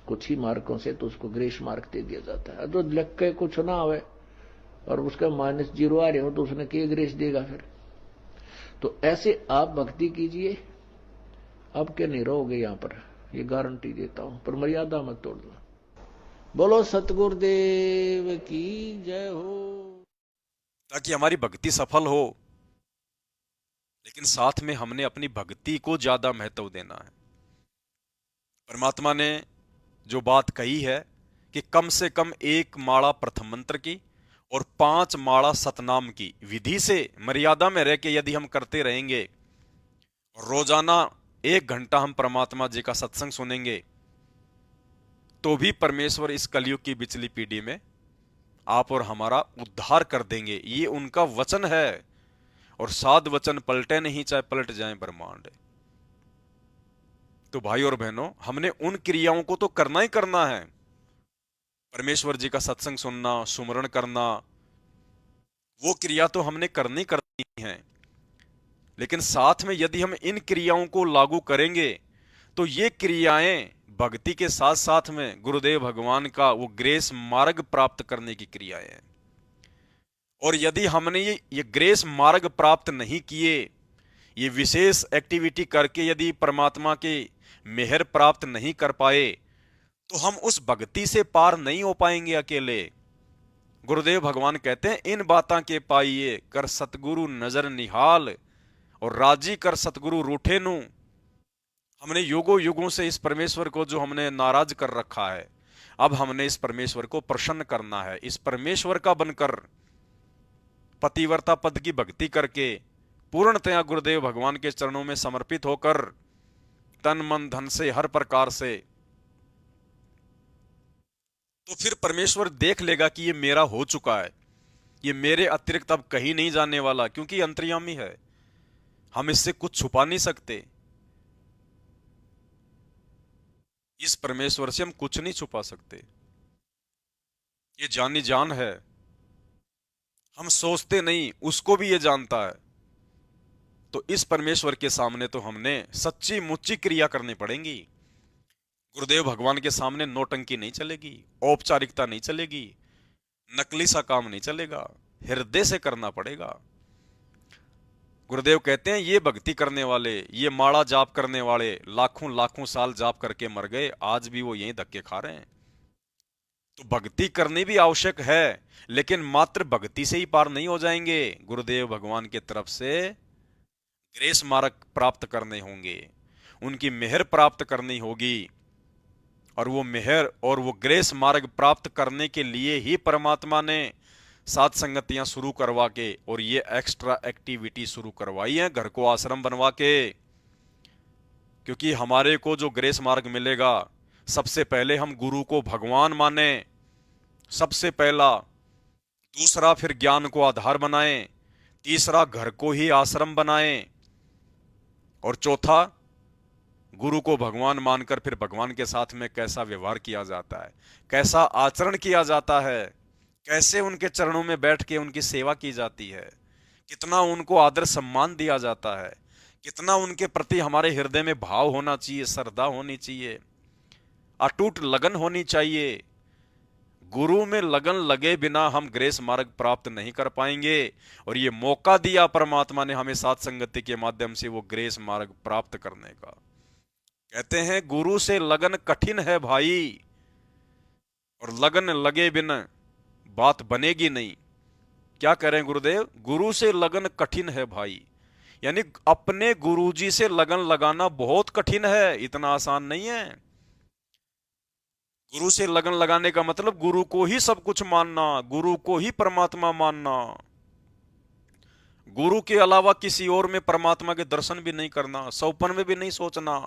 Speaker 2: कुछ ही मार्कों से तो उसको ग्रेस मार्क दे दिया जाता है। जो लिख के कुछ ना आवे और उसका -0 आ रहे हो तो उसने क्या ग्रेस देगा फिर। तो ऐसे आप भक्ति कीजिए, अब क्या नहीं रहोगे यहां पर, ये गारंटी देता हूं, पर मर्यादा मत तोड़ना। बोलो सतगुरुदेव की जय हो।
Speaker 1: ताकि हमारी भक्ति सफल हो, लेकिन साथ में हमने अपनी भक्ति को ज्यादा महत्व देना है। परमात्मा ने जो बात कही है कि कम से कम 1 माला प्रथम मंत्र की और 5 माला सतनाम की विधि से मर्यादा में रह के यदि हम करते रहेंगे, रोजाना 1 घंटा हम परमात्मा जी का सत्संग सुनेंगे, तो भी परमेश्वर इस कलयुग की बिचली पीढ़ी में आप और हमारा उद्धार कर देंगे। ये उनका वचन है, और 7 वचन पलटे नहीं, चाहे पलट जाए ब्रह्मांड। तो भाई और बहनों, हमने उन क्रियाओं को तो करना ही करना है। परमेश्वर जी का सत्संग सुनना, सुमरण करना, वो क्रिया तो हमने करनी करनी है। लेकिन साथ में यदि हम इन क्रियाओं को लागू करेंगे तो ये क्रियाएं भक्ति के साथ साथ में गुरुदेव भगवान का वो ग्रेस मार्ग प्राप्त करने की क्रियाएं हैं। और यदि हमने ये ग्रेस मार्ग प्राप्त नहीं किए, ये विशेष एक्टिविटी करके यदि परमात्मा के मेहर प्राप्त नहीं कर पाए, तो हम उस भक्ति से पार नहीं हो पाएंगे अकेले। गुरुदेव भगवान कहते हैं, इन बातां के पाइए कर सतगुरु नजर निहाल, और राजी कर सतगुरु रूठे नू। हमने युगों युगों से इस परमेश्वर को जो हमने नाराज कर रखा है, अब हमने इस परमेश्वर को प्रसन्न करना है। इस परमेश्वर का बनकर पतिव्रता पद की भक्ति करके पूर्णतया गुरुदेव भगवान के चरणों में समर्पित होकर तन मन धन से हर प्रकार से, तो फिर परमेश्वर देख लेगा कि ये मेरा हो चुका है, ये मेरे अतिरिक्त अब कहीं नहीं जाने वाला, क्योंकि अंतर्यामी है, हम इससे कुछ छुपा नहीं सकते। इस परमेश्वर से हम कुछ नहीं छुपा सकते, ये जानी जान है। हम सोचते नहीं, उसको भी ये जानता है। तो इस परमेश्वर के सामने तो हमने सच्ची मुच्ची क्रिया करनी पड़ेगी। गुरुदेव भगवान के सामने नौटंकी नहीं चलेगी, औपचारिकता नहीं चलेगी, नकली सा काम नहीं चलेगा, हृदय से करना पड़ेगा। गुरुदेव कहते हैं, ये भक्ति करने वाले, ये माला जाप करने वाले लाखों लाखों साल जाप करके मर गए, आज भी वो यहीं धक्के खा रहे हैं। तो भक्ति करनी भी आवश्यक है, लेकिन मात्र भक्ति से ही पार नहीं हो जाएंगे। गुरुदेव भगवान की तरफ से ग्रेस मार्ग प्राप्त करने होंगे, उनकी मेहर प्राप्त करनी होगी, और वो मेहर और वो ग्रेस मार्ग प्राप्त करने के लिए ही परमात्मा ने सात संगतियां शुरू करवा के और ये एक्स्ट्रा एक्टिविटी शुरू करवाई है, घर को आश्रम बनवा के। क्योंकि हमारे को जो ग्रेस मार्ग मिलेगा, सबसे पहले हम गुरु को भगवान माने, सबसे पहला। दूसरा, फिर ज्ञान को आधार बनाएं। तीसरा, घर को ही आश्रम बनाएं। और चौथा, गुरु को भगवान मानकर फिर भगवान के साथ में कैसा व्यवहार किया जाता है, कैसा आचरण किया जाता है, कैसे उनके चरणों में बैठ के उनकी सेवा की जाती है, कितना उनको आदर सम्मान दिया जाता है, कितना उनके प्रति हमारे हृदय में भाव होना चाहिए, श्रद्धा होनी चाहिए, अटूट लगन होनी चाहिए। गुरु में लगन लगे बिना हम ग्रेस मार्ग प्राप्त नहीं कर पाएंगे। और ये मौका दिया परमात्मा ने हमें साथ संगति के माध्यम से वो ग्रेस मार्ग प्राप्त करने का। कहते हैं, गुरु से लगन कठिन है भाई, और लगन लगे बिना बात बनेगी नहीं। क्या कह रहे हैं गुरुदेव? गुरु से लगन कठिन है भाई, यानी अपने गुरुजी से लगन लगाना बहुत कठिन है, इतना आसान नहीं है। गुरु से लगन लगाने का मतलब गुरु को ही सब कुछ मानना, गुरु को ही परमात्मा मानना, गुरु के अलावा किसी और में परमात्मा के दर्शन भी नहीं करना, सौपन में भी नहीं सोचना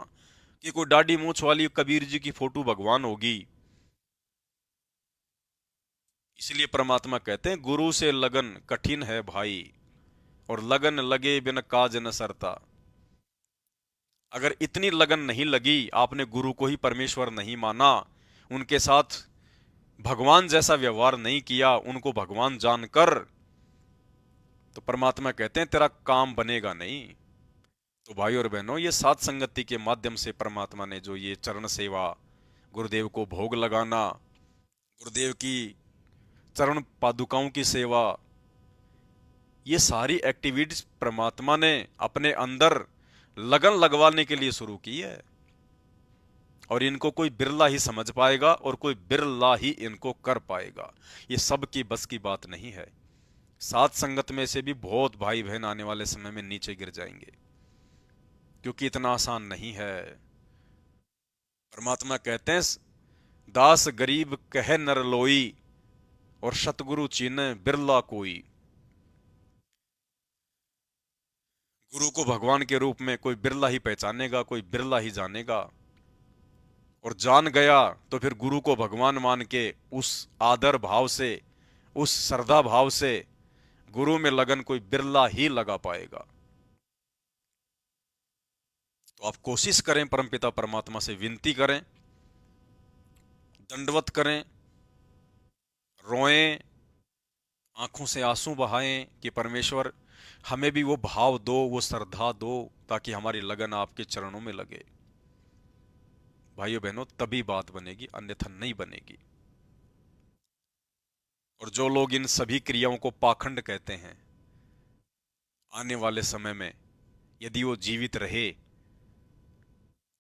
Speaker 1: कि कोई दाढ़ी मूंछ वाली कबीर जी की फोटो भगवान होगी। इसलिए परमात्मा कहते हैं, गुरु से लगन कठिन है भाई, और लगन लगे बिन काज न सरता। अगर इतनी लगन नहीं लगी, आपने गुरु को ही परमेश्वर नहीं माना, उनके साथ भगवान जैसा व्यवहार नहीं किया, उनको भगवान जानकर, तो परमात्मा कहते हैं तेरा काम बनेगा नहीं। तो भाई और बहनों, ये सात संगति के माध्यम से परमात्मा ने जो ये चरण सेवा, गुरुदेव को भोग लगाना, गुरुदेव की चरण पादुकाओं की सेवा, ये सारी एक्टिविटीज परमात्मा ने अपने अंदर लगन लगवाने के लिए शुरू की है। और इनको कोई बिरला ही समझ पाएगा और कोई बिरला ही इनको कर पाएगा। ये सब की बस की बात नहीं है। साथ संगत में से भी बहुत भाई बहन आने वाले समय में नीचे गिर जाएंगे, क्योंकि इतना आसान नहीं है। परमात्मा कहते हैं, दास गरीब कह नर लोई और सतगुरु चीने बिरला कोई। गुरु को भगवान के रूप में कोई बिरला ही पहचानेगा, कोई बिरला ही जानेगा। और जान गया तो फिर गुरु को भगवान मान के उस आदर भाव से, उस श्रद्धा भाव से गुरु में लगन कोई बिरला ही लगा पाएगा। तो आप कोशिश करें, परमपिता परमात्मा से विनती करें, दंडवत करें, रोएं, आंखों से आंसू बहाएं कि परमेश्वर हमें भी वो भाव दो, वो श्रद्धा दो, ताकि हमारी लगन आपके चरणों में लगे। भाइयों बहनों, तभी बात बनेगी, अन्यथा नहीं बनेगी। और जो लोग इन सभी क्रियाओं को पाखंड कहते हैं, आने वाले समय में यदि वो जीवित रहे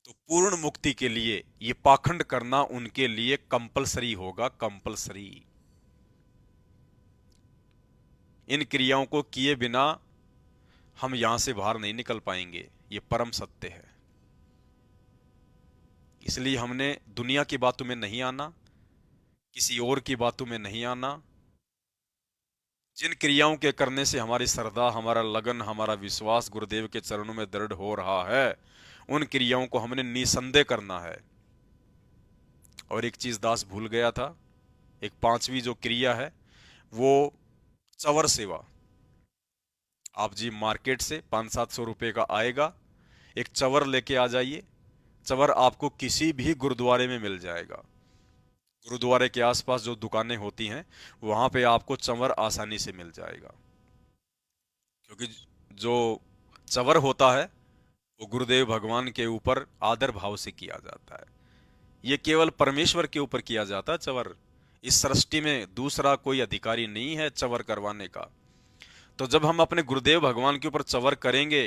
Speaker 1: तो पूर्ण मुक्ति के लिए ये पाखंड करना उनके लिए कंपलसरी होगा, कंपलसरी। इन क्रियाओं को किए बिना हम यहां से बाहर नहीं निकल पाएंगे, ये परम सत्य है। इसलिए हमने दुनिया की बातों में नहीं आना, किसी और की बातों में नहीं आना। जिन क्रियाओं के करने से हमारी श्रद्धा, हमारा लगन, हमारा विश्वास गुरुदेव के चरणों में दृढ़ हो रहा है, उन क्रियाओं को हमने निसंदेह करना है। और एक चीज दास भूल गया था, एक पांचवी जो क्रिया है वो चवर सेवा। आप जी मार्केट से 500-700 रुपए का आएगा, एक चवर लेके आ जाइए। चवर आपको किसी भी गुरुद्वारे में मिल जाएगा। गुरुद्वारे के आसपास जो दुकानें होती हैं वहां पे आपको चवर आसानी से मिल जाएगा, क्योंकि जो चवर होता है वो गुरुदेव भगवान के ऊपर आदर भाव से किया जाता है। ये केवल परमेश्वर के ऊपर किया जाता है चवर। इस सृष्टि में दूसरा कोई अधिकारी नहीं है चवर करवाने का। तो जब हम अपने गुरुदेव भगवान के ऊपर चवर करेंगे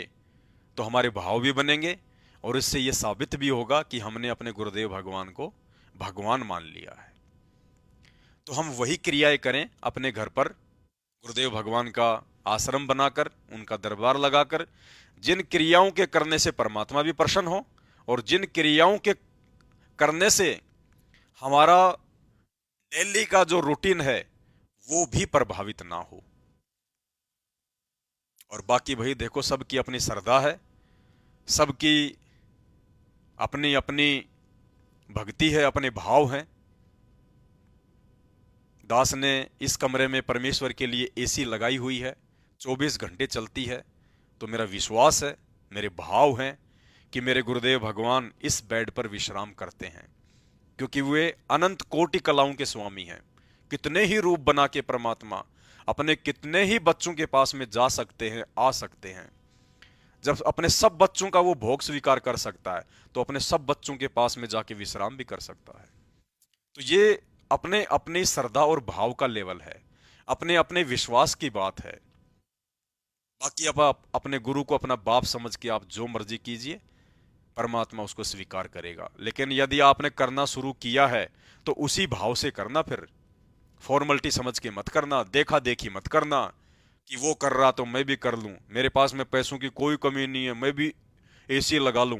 Speaker 1: तो हमारे भाव भी बनेंगे, और इससे ये साबित भी होगा कि हमने अपने गुरुदेव भगवान को भगवान मान लिया है। तो हम वही क्रियाएं करें अपने घर पर, गुरुदेव भगवान का आश्रम बनाकर, उनका दरबार लगाकर, जिन क्रियाओं के करने से परमात्मा भी प्रसन्न हो और जिन क्रियाओं के करने से हमारा डेली का जो रूटीन है वो भी प्रभावित ना हो। और बाकी भाई देखो, सबकी अपनी श्रद्धा है, सबकी अपनी अपनी भक्ति है, अपने भाव हैं। दास ने इस कमरे में परमेश्वर के लिए एसी लगाई हुई है, 24 घंटे चलती है। तो मेरा विश्वास है, मेरे भाव हैं कि मेरे गुरुदेव भगवान इस बेड पर विश्राम करते हैं, क्योंकि वे अनंत कोटि कलाओं के स्वामी हैं। कितने ही रूप बना के परमात्मा अपने कितने ही बच्चों के पास में जा सकते हैं, आ सकते हैं। जब अपने सब बच्चों का वो भोग स्वीकार कर सकता है तो अपने सब बच्चों के पास में जाके विश्राम भी कर सकता है। तो ये अपने अपनी श्रद्धा और भाव का लेवल है, अपने अपने विश्वास की बात है। बाकी अब आप अपने गुरु को अपना बाप समझ के आप जो मर्जी कीजिए, परमात्मा उसको स्वीकार करेगा। लेकिन यदि आपने करना शुरू किया है तो उसी भाव से करना, फिर फॉर्मेलिटी समझ के मत करना, देखा देखी मत करना कि वो कर रहा तो मैं भी कर लूं, मेरे पास में पैसों की कोई कमी नहीं है, मैं भी एसी लगा लूं,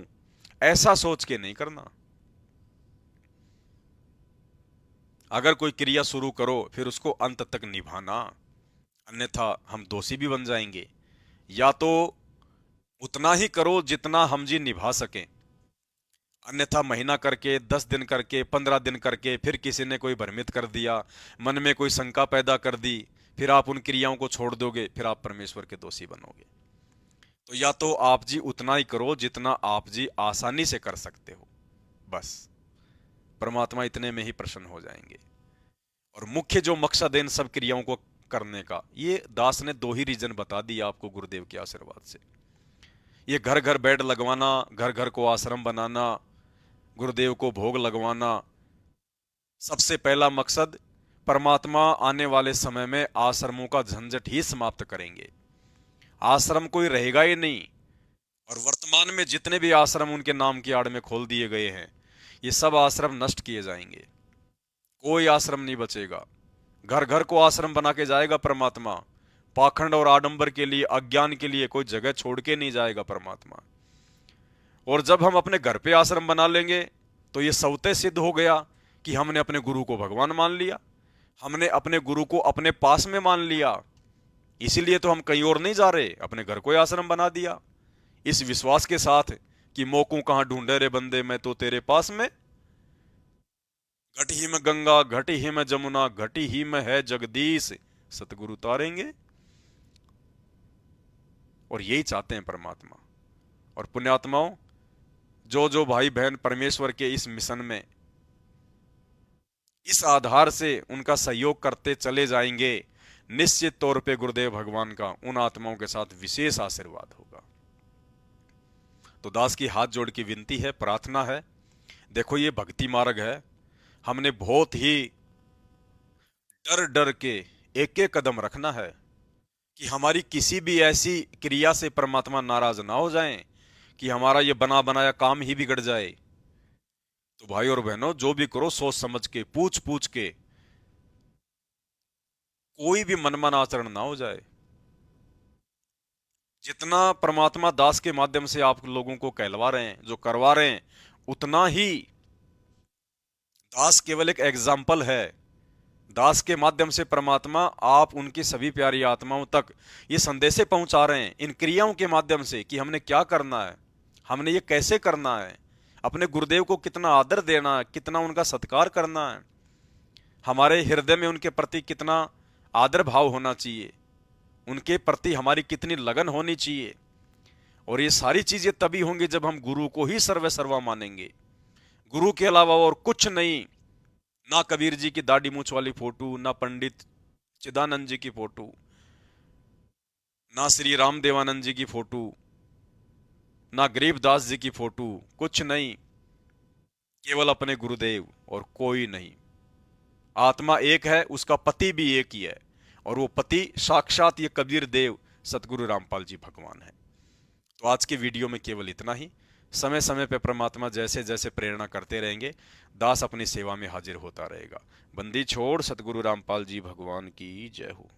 Speaker 1: ऐसा सोच के नहीं करना। अगर कोई क्रिया शुरू करो फिर उसको अंत तक निभाना, अन्यथा हम दोषी भी बन जाएंगे। या तो उतना ही करो जितना हम जी निभा सकें, अन्यथा महीना करके, 10 दिन करके, 15 दिन करके, फिर किसी ने कोई भ्रमित कर दिया, मन में कोई शंका पैदा कर दी, फिर आप उन क्रियाओं को छोड़ दोगे, फिर आप परमेश्वर के दोषी बनोगे। तो या तो आप जी उतना ही करो जितना आप जी आसानी से कर सकते हो, बस परमात्मा इतने में ही प्रसन्न हो जाएंगे। और मुख्य जो मकसद है इन सब क्रियाओं को करने का, ये दास ने 2 ही रीजन बता दिया आपको गुरुदेव के आशीर्वाद से। ये घर घर बेड लगवाना, घर घर को आश्रम बनाना, गुरुदेव को भोग लगवाना, सबसे पहला मकसद, परमात्मा आने वाले समय में आश्रमों का झंझट ही समाप्त करेंगे। आश्रम कोई रहेगा ही नहीं। और वर्तमान में जितने भी आश्रम उनके नाम की आड़ में खोल दिए गए हैं, ये सब आश्रम नष्ट किए जाएंगे। कोई आश्रम नहीं बचेगा। घर घर को आश्रम बना के जाएगा परमात्मा। पाखंड और आडंबर के लिए, अज्ञान के लिए कोई जगह छोड़ के नहीं जाएगा परमात्मा। और जब हम अपने घर पे आश्रम बना लेंगे तो ये स्वतः सिद्ध हो गया कि हमने अपने गुरु को भगवान मान लिया, हमने अपने गुरु को अपने पास में मान लिया। इसीलिए तो हम कहीं और नहीं जा रहे, अपने घर को आश्रम बना दिया, इस विश्वास के साथ कि मोकू कहां ढूंढे रे बंदे, मैं तो तेरे पास में। घट ही में गंगा, घट ही में जमुना, घट ही में है जगदीश, सतगुरु तारेंगे। और यही चाहते हैं परमात्मा। और पुण्यात्माओं, जो जो भाई बहन परमेश्वर के इस मिशन में इस आधार से उनका सहयोग करते चले जाएंगे, निश्चित तौर पे गुरुदेव भगवान का उन आत्माओं के साथ विशेष आशीर्वाद होगा। तो दास की हाथ जोड़ की विनती है, प्रार्थना है, देखो ये भक्ति मार्ग है। हमने बहुत ही डर डर के एक एक कदम रखना है कि हमारी किसी भी ऐसी क्रिया से परमात्मा नाराज ना हो जाएं कि हमारा ये बना बनाया काम ही बिगड़ जाए। तो भाई और बहनों, जो भी करो सोच समझ के, पूछ पूछ के, कोई भी मनमाना आचरण ना हो जाए। जितना परमात्मा दास के माध्यम से आप लोगों को कहलवा रहे हैं, जो करवा रहे हैं, उतना ही दास केवल एक एग्जाम्पल है। दास के माध्यम से परमात्मा आप उनकी सभी प्यारी आत्माओं तक ये संदेशे पहुंचा रहे हैं, इन क्रियाओं के माध्यम से, कि हमने क्या करना है, हमने ये कैसे करना है, अपने गुरुदेव को कितना आदर देना है, कितना उनका सत्कार करना है, हमारे हृदय में उनके प्रति कितना आदर भाव होना चाहिए, उनके प्रति हमारी कितनी लगन होनी चाहिए। और ये सारी चीजें तभी होंगी जब हम गुरु को ही सर्वे सर्वा मानेंगे। गुरु के अलावा और कुछ नहीं, ना कबीर जी की दाढ़ी मूछ वाली फोटो, ना पंडित चिदानंद जी की फोटो, ना श्री राम देवानंद जी की फोटो, ना गरीबदास जी की फोटो, कुछ नहीं, केवल अपने गुरुदेव और कोई नहीं। आत्मा एक है, उसका पति भी एक ही है, और वो पति साक्षात ये कबीर देव सतगुरु रामपाल जी भगवान है। तो आज के वीडियो में केवल इतना ही। समय समय पर परमात्मा जैसे जैसे प्रेरणा करते रहेंगे, दास अपनी सेवा में हाजिर होता रहेगा। बंदी छोड़ सतगुरु रामपाल जी भगवान की जय हो।